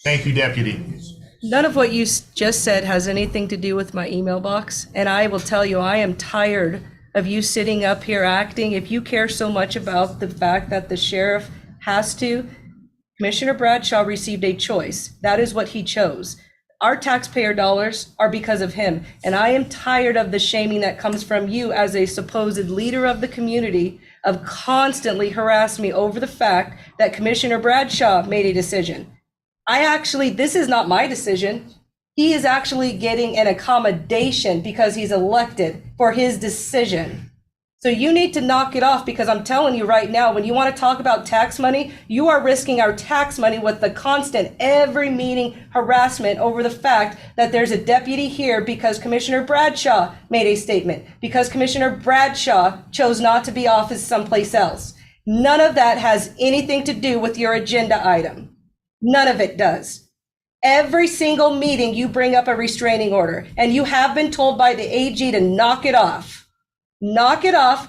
Thank you, Deputy. None of what you just said has anything to do with my email box. And I will tell you, I am tired of you sitting up here acting. If you care so much about the fact that the sheriff has to, Commissioner Bradshaw received a choice. That is what he chose. Our taxpayer dollars are because of him. And I am tired of the shaming that comes from you as a supposed leader of the community of constantly harass me over the fact that Commissioner Bradshaw made a decision. This is not my decision. He is actually getting an accommodation because he's elected for his decision. So you need to knock it off, because I'm telling you right now, when you want to talk about tax money, you are risking our tax money with the constant, every meeting harassment over the fact that there's a deputy here because Commissioner Bradshaw made a statement, because Commissioner Bradshaw chose not to be office someplace else. None of that has anything to do with your agenda item. None of it does. Every single meeting you bring up a restraining order, and you have been told by the AG to knock it off. Knock it off,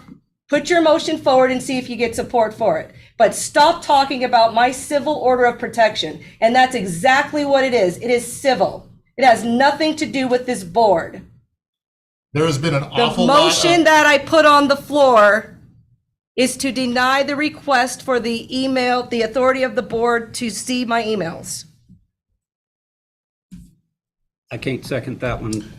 put your motion forward and see if you get support for it. But stop talking about my civil order of protection. And that's exactly what it is. It is civil. It has nothing to do with this board. There has been an The awful lot motion that I put on the floor is to deny the request for the email, the authority of the board to see my emails. I can't second that one.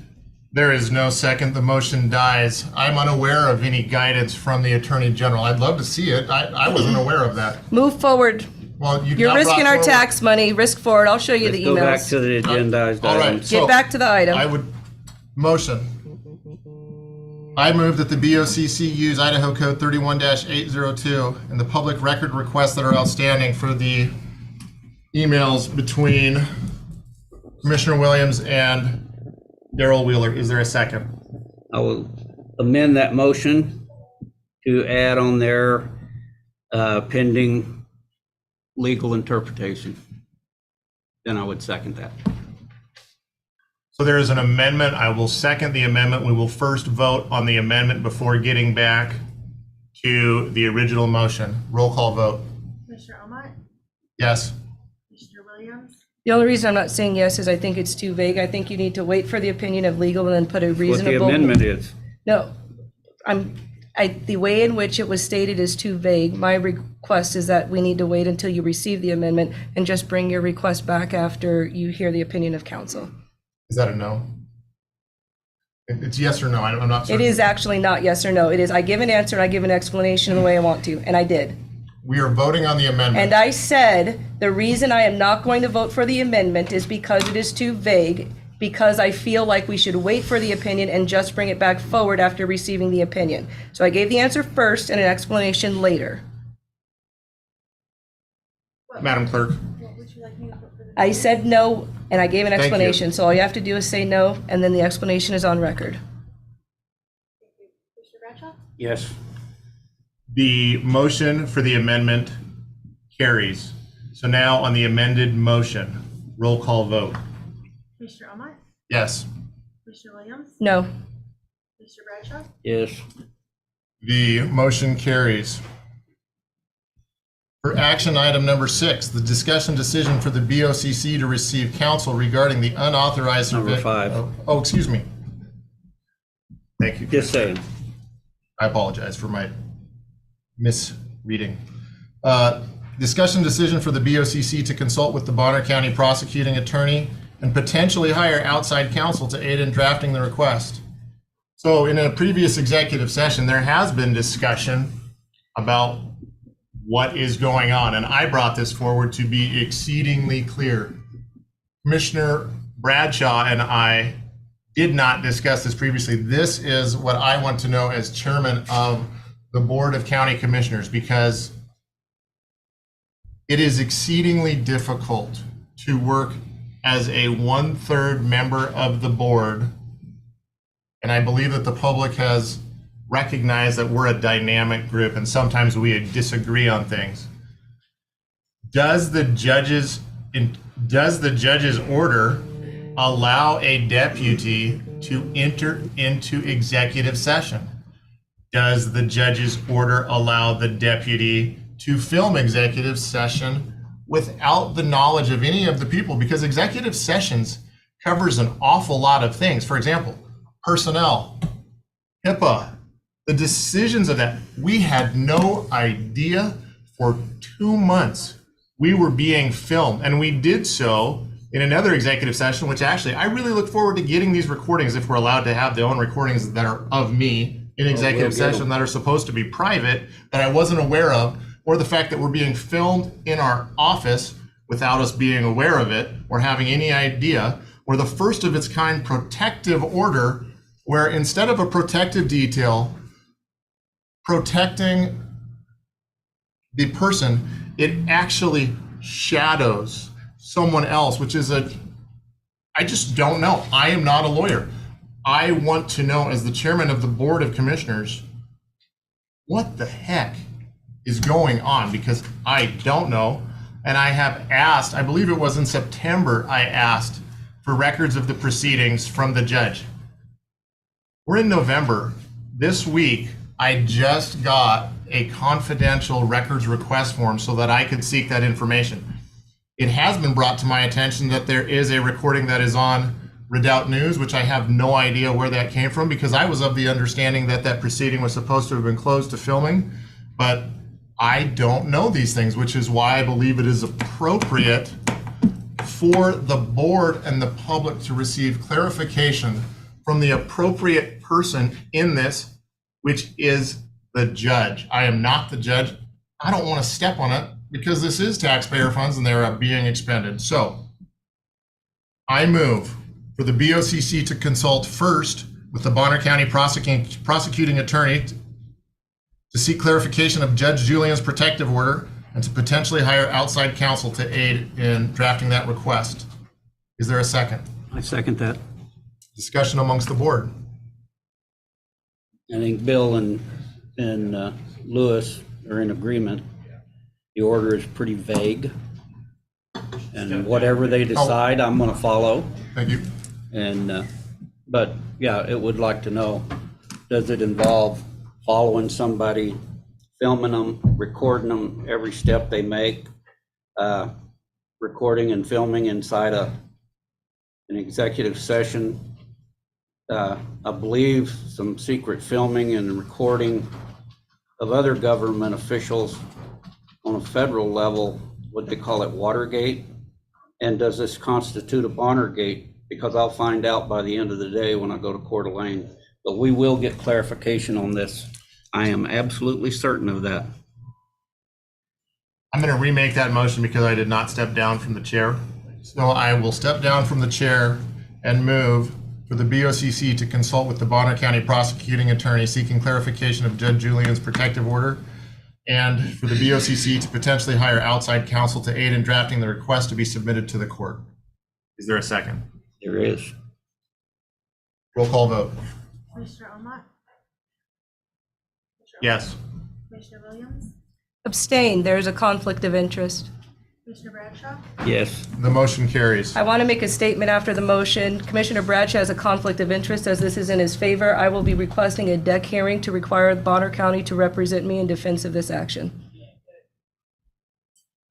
There is no second. The motion dies. I'm unaware of any guidance from the Attorney General. I'd love to see it. I wasn't aware of that. Move forward. Well, you've You're now risking brought our forward- tax money. Risk for it. I'll show you Let's the go back emails. to the agendized All right, items. so Get back to the item. I would motion. I move that the BOCC use Idaho Code 31-802 and the public record requests that are outstanding for the emails between Commissioner Williams and Daryl Wheeler. Is there a second? I will amend that motion to add on there pending legal interpretation. Then I would second that. So there is an amendment. I will second the amendment. We will first vote on the amendment before getting back to the original motion. Roll call vote. Commissioner Omat, Yes. Commissioner Williams, The only reason I'm not saying yes is I think it's too vague. I think you need to wait for the opinion of legal and then put a What the reasonable. amendment is. No, the way in which it was stated is too vague. My request is that we need to wait until you receive the amendment and just bring your request back after you hear the opinion of council. Is that a no? It's yes or no. I'm not It certain. is actually not yes or no. It is, I give an answer and I give an explanation the way I want to, and I did. We are voting on the amendment. And I said, the reason I am not going to vote for the amendment is because it is too vague, because I feel like we should wait for the opinion and just bring it back forward after receiving the opinion. So I gave the answer first and an explanation later. Madam Clerk. what would you like me to put for the? I said no, and I gave an Thank you. explanation. So all you have to do is say no, and then the explanation is on record. Commissioner Bradshaw, Yes. The motion for the amendment carries. So now on the amended motion, roll call vote. Commissioner Omat, Yes. Commissioner Williams, No. Commissioner Bradshaw, Yes. The motion carries. For action item number 6, the discussion decision for the BOCC to receive counsel regarding the unauthorized. Number 5. Oh, excuse me. Thank you. Just saying. I apologize for my misreading. Discussion decision for the BOCC to consult with the Bonner County prosecuting attorney and potentially hire outside counsel to aid in drafting the request. So in a previous executive session, there has been discussion about what is going on, and I brought this forward to be exceedingly clear. Commissioner Bradshaw and I did not discuss this previously. This is what I want to know as chairman of the Board of County Commissioners, because it is exceedingly difficult to work as a 1/3 member of the board. And I believe that the public has recognized that we're a dynamic group and sometimes we disagree on things. Does the judge's order allow a deputy to enter into executive session? Does the judge's order allow the deputy to film executive session without the knowledge of any of the people? Because executive sessions covers an awful lot of things. For example, personnel, HIPAA, the decisions of that. We had no idea for 2 months we were being filmed, and we did so in another executive session, which actually I really look forward to getting these recordings if we're allowed to have the own recordings that are of me in executive we'll get session that are supposed to be private that I wasn't aware of, or the fact that we're being filmed in our office without us being aware of it or having any idea, or the first of its kind protective order where instead of a protective detail protecting the person, it actually shadows someone else, which is I just don't know. I am not a lawyer. I want to know, as the chairman of the Board of Commissioners, what the heck is going on, because I don't know. And I have asked, I believe it was in September, I asked for records of the proceedings from the judge. We're in November. This week, I just got a confidential records request form so that I could seek that information. It has been brought to my attention that there is a recording that is on Redoubt News, which I have no idea where that came from, because I was of the understanding that that proceeding was supposed to have been closed to filming, but I don't know these things, which is why I believe it is appropriate for the board and the public to receive clarification from the appropriate person in this, which is the judge. I am not the judge. I don't want to step on it because this is taxpayer funds and they're being expended. So I move for the BOCC to consult first with the Bonner County prosecuting attorney to seek clarification of Judge Julian's protective order and to potentially hire outside counsel to aid in drafting that request. Is there a second? I second that. Discussion amongst the board. I think Bill and Lewis are in agreement. The order is pretty vague. And whatever they decide, I'm gonna follow. Thank you. And, but yeah, it would like to know, does it involve following somebody, filming them, recording them, every step they make, recording and filming inside an executive session? I believe some secret filming and recording of other government officials on a federal level, what they call it, Watergate. And does this constitute a Bonnergate? Because I'll find out by the end of the day when I go to Coeur d'Alene. But we will get clarification on this. I am absolutely certain of that. I'm going to remake that motion because I did not step down from the chair. So I will step down from the chair and move for the BOCC to consult with the Bonner County prosecuting attorney seeking clarification of Judge Julian's protective order, and for the BOCC to potentially hire outside counsel to aid in drafting the request to be submitted to the court. Is there a second? There is. Roll call vote. Commissioner Omat? Yes. Commissioner Williams? Abstain, there is a conflict of interest. Commissioner Bradshaw? Yes. The motion carries. I want to make a statement after the motion. Commissioner Bradshaw has a conflict of interest as this is in his favor. I will be requesting a deck hearing to require Bonner County to represent me in defense of this action.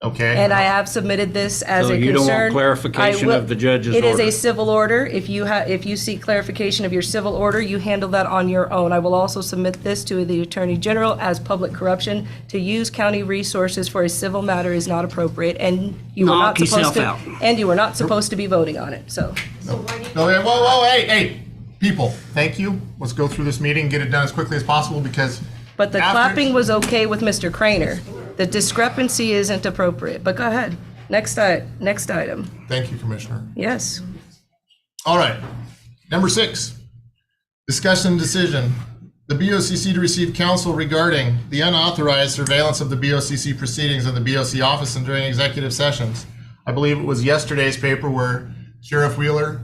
Okay. And I have submitted this as So a concern. you don't want clarification I will- of the judge's It is order? a civil order. If you seek clarification of your civil order, you handle that on your own. I will also submit this to the Attorney General as public corruption. To use county resources for a civil matter is not appropriate, and you are Knock not supposed yourself to. out. And you are not supposed to be voting on it, so. No, whoa, hey, people, thank you. Let's go through this meeting, get it done as quickly as possible because. But the after- clapping was okay with Mr. Craner. The discrepancy isn't appropriate, but go ahead. Next item. Thank you, Commissioner. Yes. All right. Number 6, discussion decision. The BOCC to receive counsel regarding the unauthorized surveillance of the BOCC proceedings in the BOC office and during executive sessions. I believe it was yesterday's paper where Sheriff Wheeler,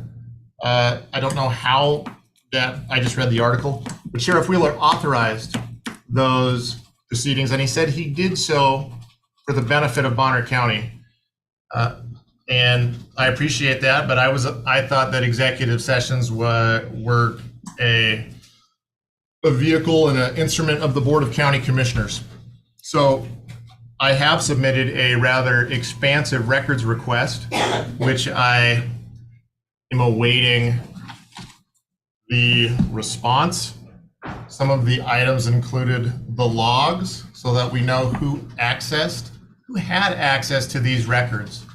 I don't know how that, I just read the article, but Sheriff Wheeler authorized those proceedings, and he said he did so for the benefit of Bonner County. And I appreciate that, but I thought that executive sessions were a vehicle and an instrument of the Board of County Commissioners. So I have submitted a rather expansive records request, which I am awaiting the response. Some of the items included the logs so that we know who had access to these records.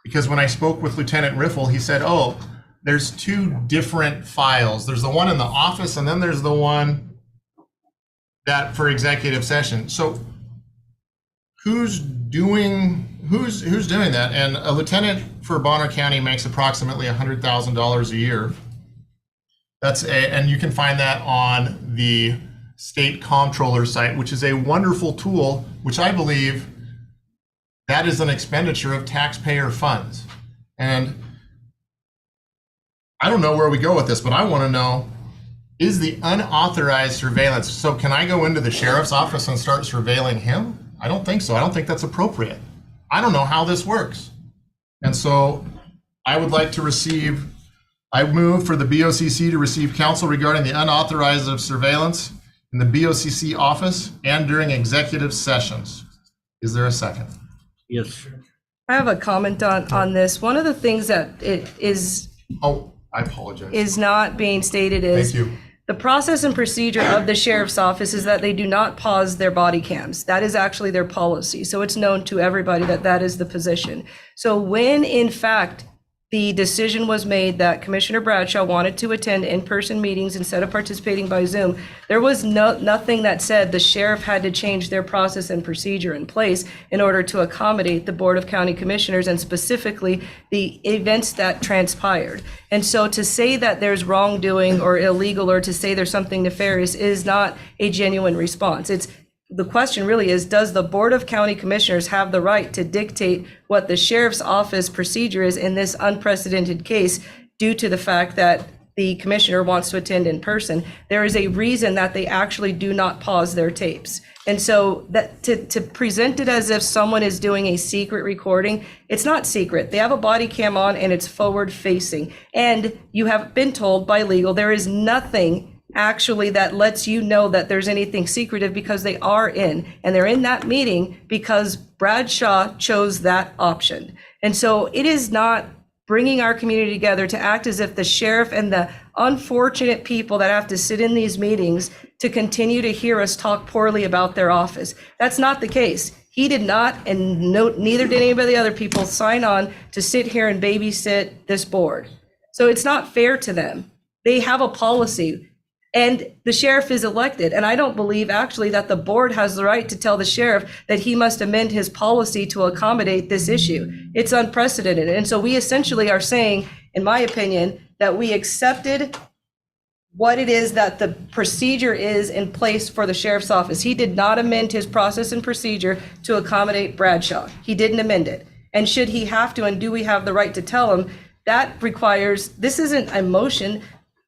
Because when I spoke with Lieutenant Riffle, he said, oh, there's 2 different files. There's the one in the office and then there's the one that for executive session. So who's doing that? And a lieutenant for Bonner County makes approximately $100,000 a year. And you can find that on the state comptroller site, which is a wonderful tool, which I believe that is an expenditure of taxpayer funds. And I don't know where we go with this, but I want to know, is the unauthorized surveillance, so can I go into the sheriff's office and start surveilling him? I don't think so. I don't think that's appropriate. I don't know how this works. And so I would like to I move for the BOCC to receive counsel regarding the unauthorized surveillance in the BOCC office and during executive sessions. Is there a second? Yes. I have a comment on this. One of the things that is I apologize. not being stated is Thank you. the process and procedure of the sheriff's office is that they do not pause their body cams. That is actually their policy. So it's known to everybody that that is the position. So when in fact the decision was made that Commissioner Bradshaw wanted to attend in-person meetings instead of participating by Zoom, there was nothing that said the sheriff had to change their process and procedure in place in order to accommodate the Board of County Commissioners and specifically the events that transpired. And so to say that there's wrongdoing or illegal or to say there's something nefarious is not a genuine response. The question really is, does the Board of County Commissioners have the right to dictate what the sheriff's office procedure is in this unprecedented case due to the fact that the commissioner wants to attend in person? There is a reason that they actually do not pause their tapes. And so that to present it as if someone is doing a secret recording, it's not secret. They have a body cam on and it's forward facing. And you have been told by legal, there is nothing actually that lets you know that there's anything secretive because they are in, and they're in that meeting because Bradshaw chose that option. And so it is not bringing our community together to act as if the sheriff and the unfortunate people that have to sit in these meetings to continue to hear us talk poorly about their office. That's not the case. He did not, and neither did any of the other people, sign on to sit here and babysit this board. So it's not fair to them. They have a policy. And the sheriff is elected. And I don't believe actually that the board has the right to tell the sheriff that he must amend his policy to accommodate this issue. It's unprecedented. And so we essentially are saying, in my opinion, that we accepted what it is that the procedure is in place for the sheriff's office. He did not amend his process and procedure to accommodate Bradshaw. He didn't amend it. And should he have to, and do we have the right to tell him, that requires, this isn't a motion.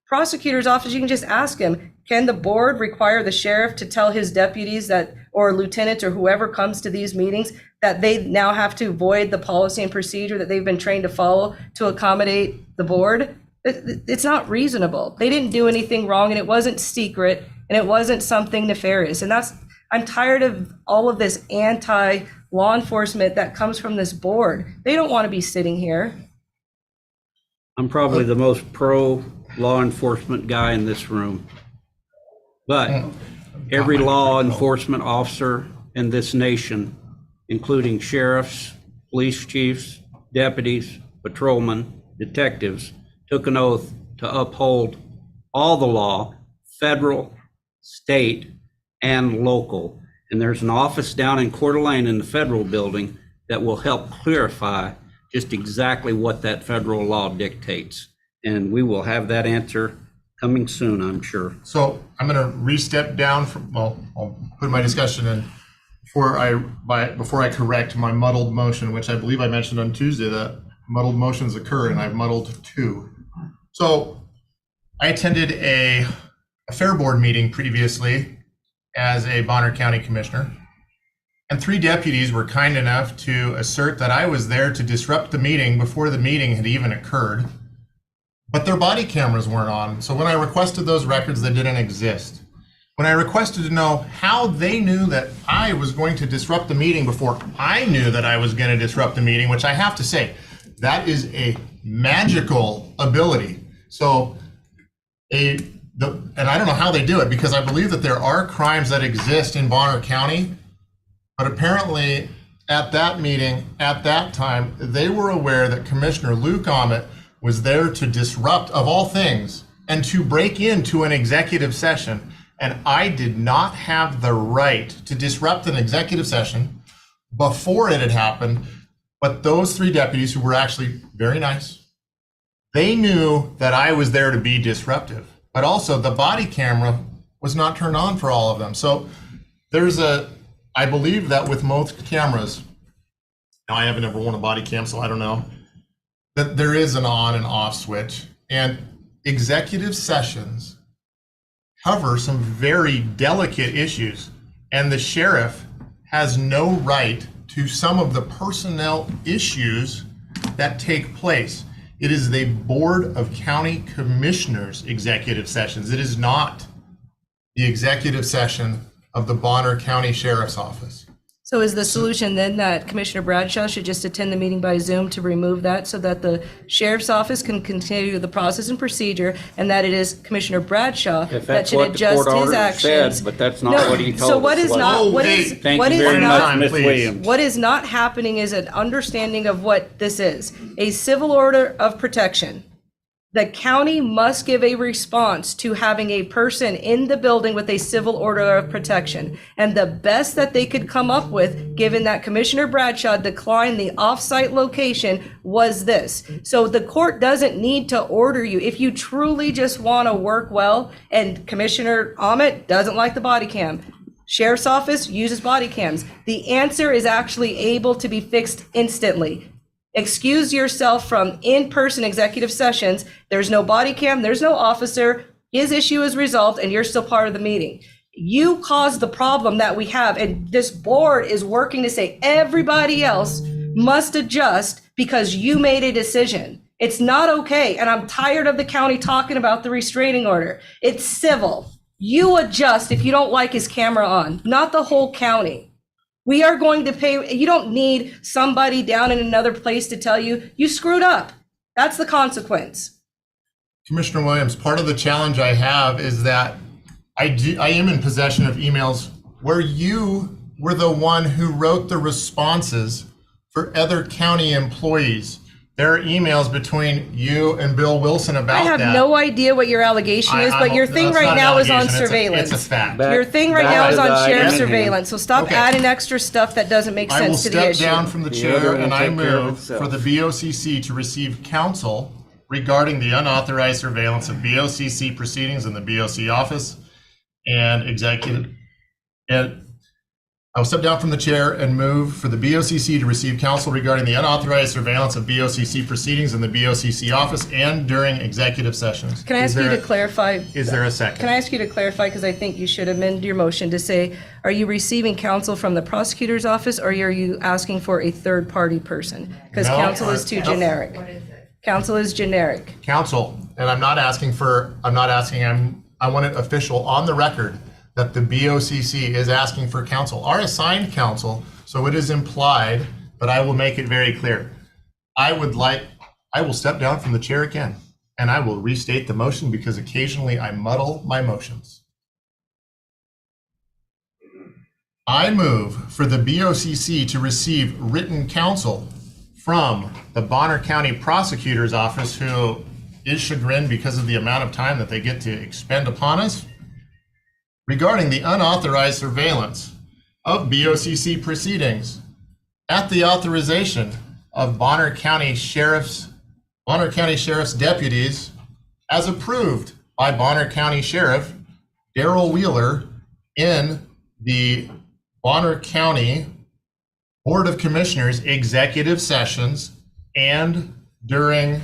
Prosecutor's office, you can just ask him, can the board require the sheriff to tell his deputies that, or lieutenants or whoever comes to these meetings, that they now have to void the policy and procedure that they've been trained to follow to accommodate the board? It's not reasonable. They didn't do anything wrong, and it wasn't secret, and it wasn't something nefarious. And I'm tired of all of this anti-law enforcement that comes from this board. They don't want to be sitting here. I'm probably the most pro law enforcement guy in this room. But every law enforcement officer in this nation, including sheriffs, police chiefs, deputies, patrolmen, detectives, took an oath to uphold all the law, federal, state, and local. And there's an office down in Coeur d'Alene in the federal building that will help clarify just exactly what that federal law dictates. And we will have that answer coming soon, I'm sure. So I'm going to re-step down from, well, I'll put my discussion in before I correct my muddled motion, which I believe I mentioned on Tuesday that muddled motions occur, and I've muddled two. So I attended a fair board meeting previously as a Bonner County Commissioner, and 3 deputies were kind enough to assert that I was there to disrupt the meeting before the meeting had even occurred. But their body cameras weren't on. So when I requested those records, they didn't exist. When I requested to know how they knew that I was going to disrupt the meeting before I knew that I was going to disrupt the meeting, which I have to say, that is a magical ability. So, and I don't know how they do it, because I believe that there are crimes that exist in Bonner County, but apparently at that meeting, at that time, they were aware that Commissioner Luke Ahmet was there to disrupt, of all things, and to break into an executive session. And I did not have the right to disrupt an executive session before it had happened. But those 3 deputies, who were actually very nice, they knew that I was there to be disruptive. But also the body camera was not turned on for all of them. So I believe that with most cameras, now I haven't ever worn a body cam, so I don't know, that there is an on and off switch, and executive sessions cover some very delicate issues, and the sheriff has no right to some of the personnel issues that take place. It is the Board of County Commissioners executive sessions. It is not the executive session of the Bonner County Sheriff's Office. So is the solution then that Commissioner Bradshaw should just attend the meeting by Zoom to remove that so that the sheriff's office can continue the process and procedure, and that it is Commissioner Bradshaw If that that's should what the adjust court his order actions? said, but that's not No, what he told us. so what is was. not, what is, Thank what you is very not, much, Ms. please. Williams. what is not happening is an understanding of what this is. A civil order of protection. The county must give a response to having a person in the building with a civil order of protection. And the best that they could come up with, given that Commissioner Bradshaw declined the off-site location, was this. So the court doesn't need to order you. If you truly just want to work well, and Commissioner Ahmet doesn't like the body cam, Sheriff's Office uses body cams, the answer is actually able to be fixed instantly. Excuse yourself from in-person executive sessions. There's no body cam, there's no officer. His issue is resolved and you're still part of the meeting. You caused the problem that we have, and this board is working to say everybody else must adjust because you made a decision. It's not okay, and I'm tired of the county talking about the restraining order. It's civil. You adjust if you don't like his camera on, not the whole county. We are going to pay, you don't need somebody down in another place to tell you, you screwed up. That's the consequence. Commissioner Williams, part of the challenge I have is that I am in possession of emails where you were the one who wrote the responses for other county employees. There are emails between you and Bill Wilson about I that. have no idea what your allegation is, but your thing That's right not an now is on allegation, surveillance. It's a fact. Your thing right Back now is to on the sheriff item. surveillance, so stop Okay. adding extra stuff that doesn't make I will sense to the step issue. down from the The chair other will and I take care of move itself. for the BOCC to receive counsel regarding the unauthorized surveillance of BOCC proceedings in the BOC office and executive. And I'll step down from the chair and move for the BOCC to receive counsel regarding the unauthorized surveillance of BOCC proceedings in the BOCC office and during executive sessions. Can I ask you to clarify? Is there a second? Can I ask you to clarify, because I think you should amend your motion to say, are you receiving counsel from the prosecutor's office, or are you asking for a third-party person? Because No, counsel is too no. generic. Counsel is generic. Counsel, and I want it official on the record that the BOCC is asking for counsel, our assigned counsel, so it is implied, but I will make it very clear. I will step down from the chair again, and I will restate the motion because occasionally I muddle my motions. I move for the BOCC to receive written counsel from the Bonner County Prosecutor's Office, who is chagrined because of the amount of time that they get to expend upon us, regarding the unauthorized surveillance of BOCC proceedings at the authorization of Bonner County Sheriff's deputies as approved by Bonner County Sheriff Darrell Wheeler in the Bonner County Board of Commissioners executive sessions and in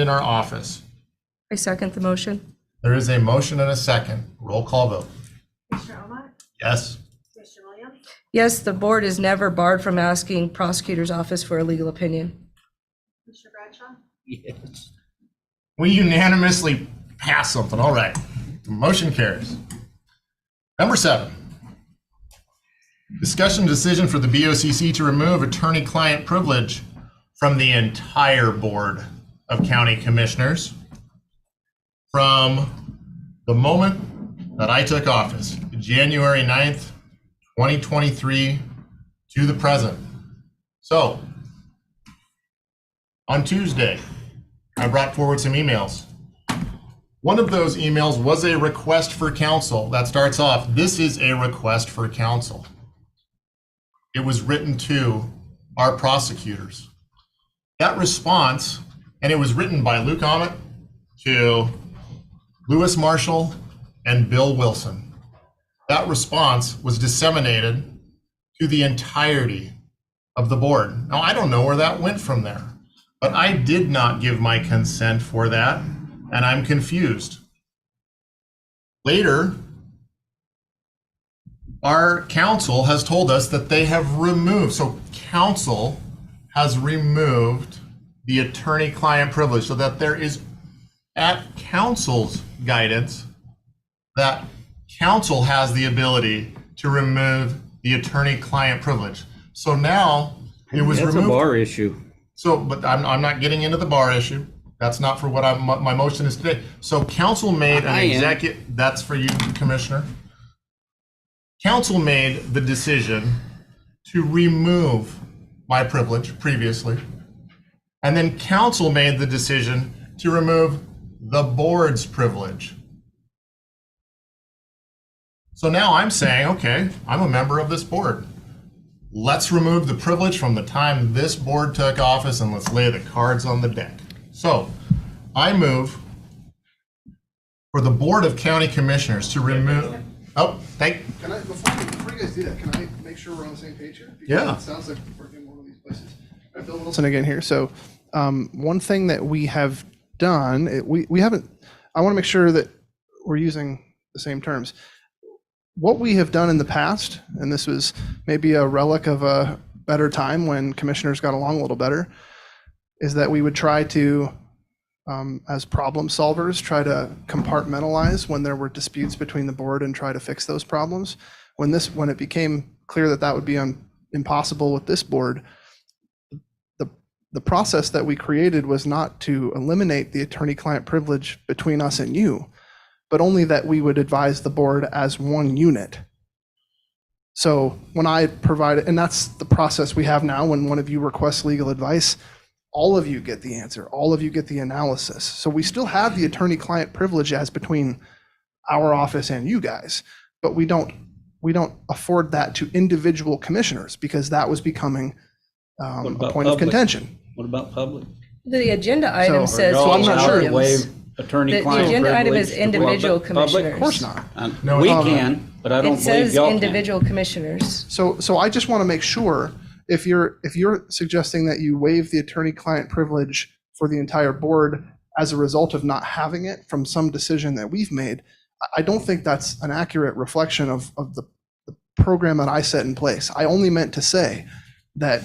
our office. I second the motion. There is a motion and a second. Roll call vote. Commissioner Omat, Yes. Commissioner Williams, Yes, the board is never barred from asking prosecutor's office for a legal opinion. Commissioner Bradshaw, Yes. We unanimously pass something. All right. The motion carries. Number 7. Discussion decision for the BOCC to remove attorney-client privilege from the entire Board of County Commissioners from the moment that I took office, January 9th, 2023 to the present. So, on Tuesday, I brought forward some emails. One of those emails was a request for counsel that starts off, this is a request for counsel. It was written to our prosecutors. That response, and it was written by Luke Ahmet to Lewis Marshall and Bill Wilson. That response was disseminated to the entirety of the board. Now, I don't know where that went from there, but I did not give my consent for that, and I'm confused. Later, our counsel has told us that they have removed, so counsel has removed the attorney-client privilege so that there is, at counsel's guidance, that counsel has the ability to remove the attorney-client privilege. So now it was That's a removed. bar issue. So, but I'm not getting into the bar issue. That's not for what my motion is today. So council made I an am. executive, that's for you, Commissioner. Council made the decision to remove my privilege previously. And then council made the decision to remove the board's privilege. So now I'm saying, okay, I'm a member of this board. Let's remove the privilege from the time this board took office and let's lay the cards on the deck. So I move for the Board of County Commissioners to remove, Can I, before you guys do that, can I make sure we're on the same page here? Because Yeah. It sounds like we're in one of these places. All right, Bill Wilson again here. So, one thing that we have done, we haven't, I want to make sure that we're using the same terms. What we have done in the past, and this was maybe a relic of a better time when commissioners got along a little better, is that we would try to, as problem solvers, try to compartmentalize when there were disputes between the board and try to fix those problems. When it became clear that that would be impossible with this board, the process that we created was not to eliminate the attorney-client privilege between us and you, but only that we would advise the board as one unit. So when I provide, and that's the process we have now, when one of you requests legal advice, all of you get the answer, all of you get the analysis. So we still have the attorney-client privilege as between our office and you guys, but we don't afford that to individual commissioners because that was becoming a point of contention. What about public? The agenda item So- says. So I'm not sure. Williams. Waive attorney-client The agenda item is privilege to individual public? commissioners. Of course not. No, we Um, can, but I don't It believe says y'all can. individual commissioners. So I just want to make sure if you're suggesting that you waive the attorney-client privilege for the entire board as a result of not having it from some decision that we've made, I don't think that's an accurate reflection of the program that I set in place. I only meant to say that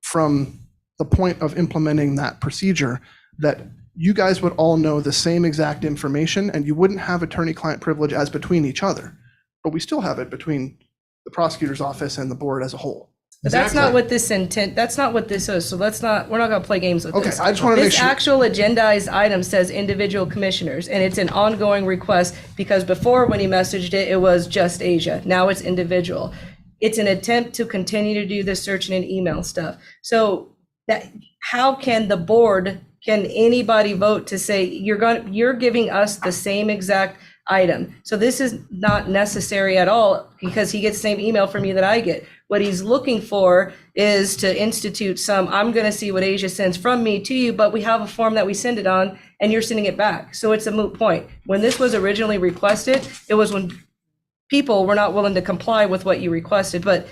from the point of implementing that procedure, that you guys would all know the same exact information and you wouldn't have attorney-client privilege as between each other, but we still have it between the prosecutor's office and the board as a whole. But that's not what this intent, that's not what this is. So we're not gonna play games with Okay, this. I just wanna make This sure- actual agendized item says individual commissioners, and it's an ongoing request because before when he messaged it, it was just Asia. Now it's individual. It's an attempt to continue to do the searching and email stuff. So that, how can the board, can anybody vote to say, you're giving us the same exact item? So this is not necessary at all because he gets the same email from you that I get. What he's looking for is to institute I'm going to see what Asia sends from me to you, but we have a form that we send it on and you're sending it back. So it's a moot point. When this was originally requested, it was when people were not willing to comply with what you requested, but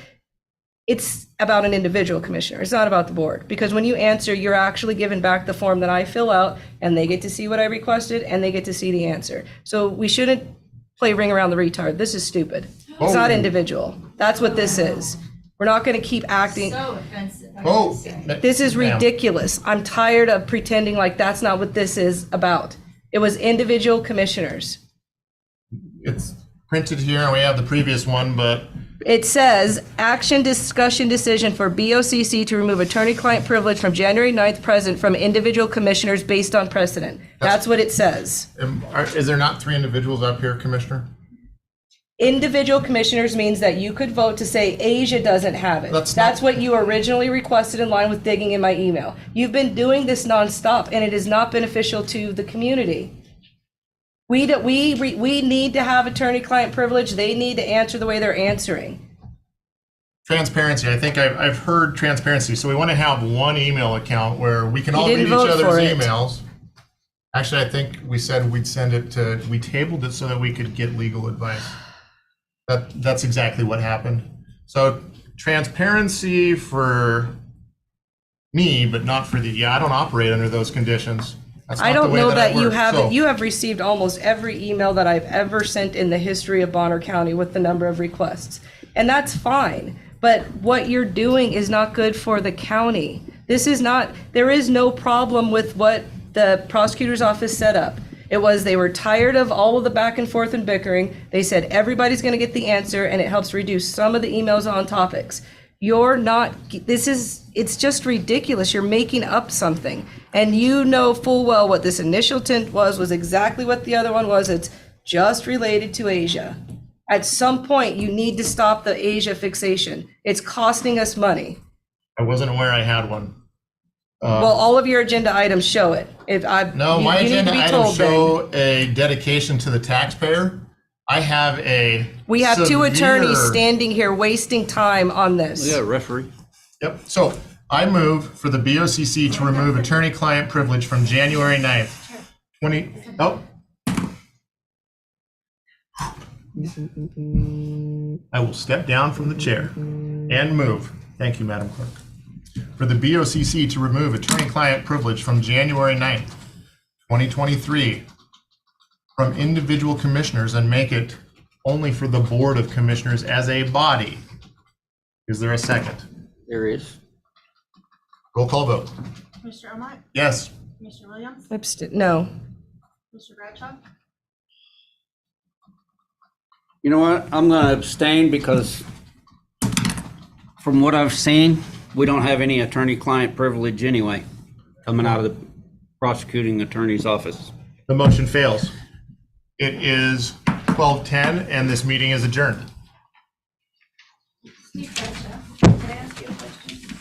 it's about an individual commissioner. It's not about the board, because when you answer, you're actually giving back the form that I fill out and they get to see what I requested and they get to see the answer. So we shouldn't play ring around the retard. This is stupid. It's not individual. That's what this is. We're not going to keep acting. So offensive. This is Ma'am. ridiculous. I'm tired of pretending like that's not what this is about. It was individual commissioners. It's printed here, and we have the previous one, but It says, action, discussion, decision for BOCC to remove attorney-client privilege from January 9th present from individual commissioners based on precedent. That's what it says. is there not 3 individuals up here, Commissioner? Individual commissioners means that you could vote to say Asia doesn't have it. That's what you originally requested in line with digging in my email. You've been doing this nonstop, and it is not beneficial to the community. We need to have attorney-client privilege. They need to answer the way they're answering. Transparency. I think I've heard transparency. So we want to have one email account where we can all read didn't each vote other's for it. emails. Actually, I think we said we'd send it to, we tabled it so that we could get legal advice. That's exactly what happened. So transparency for me, but not for I don't operate under those conditions. That's I not the don't way know I that you work. have, So- you have received almost every email that I've ever sent in the history of Bonner County with the number of requests. And that's fine, but what you're doing is not good for the county. This is not, there is no problem with what the prosecutor's office set up. It was they were tired of all of the back and forth and bickering. They said everybody's going to get the answer, and it helps reduce some of the emails on topics. You're not, it's just ridiculous. You're making up something. And you know full well what this initial tint was exactly what the other one was. It's just related to Asia. At some point, you need to stop the Asia fixation. It's costing us money. I wasn't aware I had one. Well, all of your agenda items show it. My you need to agenda be items told, Ben. show a dedication to the taxpayer. I have a We have two severe- attorneys standing here wasting time on this. Yeah, referee. Yep, so I move for the BOCC to remove attorney-client privilege from January 9th, 20, oh. I will step down from the chair and move. Thank you, Madam Clerk. For the BOCC to remove attorney-client privilege from January 9th, 2023 from individual commissioners and make it only for the Board of Commissioners as a body. Is there a second? There is. Roll call vote. Commissioner Omat, Yes. Commissioner Williams, No. Commissioner Bradshaw, You know what? I'm going to abstain because from what I've seen, we don't have any attorney-client privilege anyway coming out of the prosecuting attorney's office. The motion fails. It is 12:10 and this meeting is adjourned. Steve Bradshaw.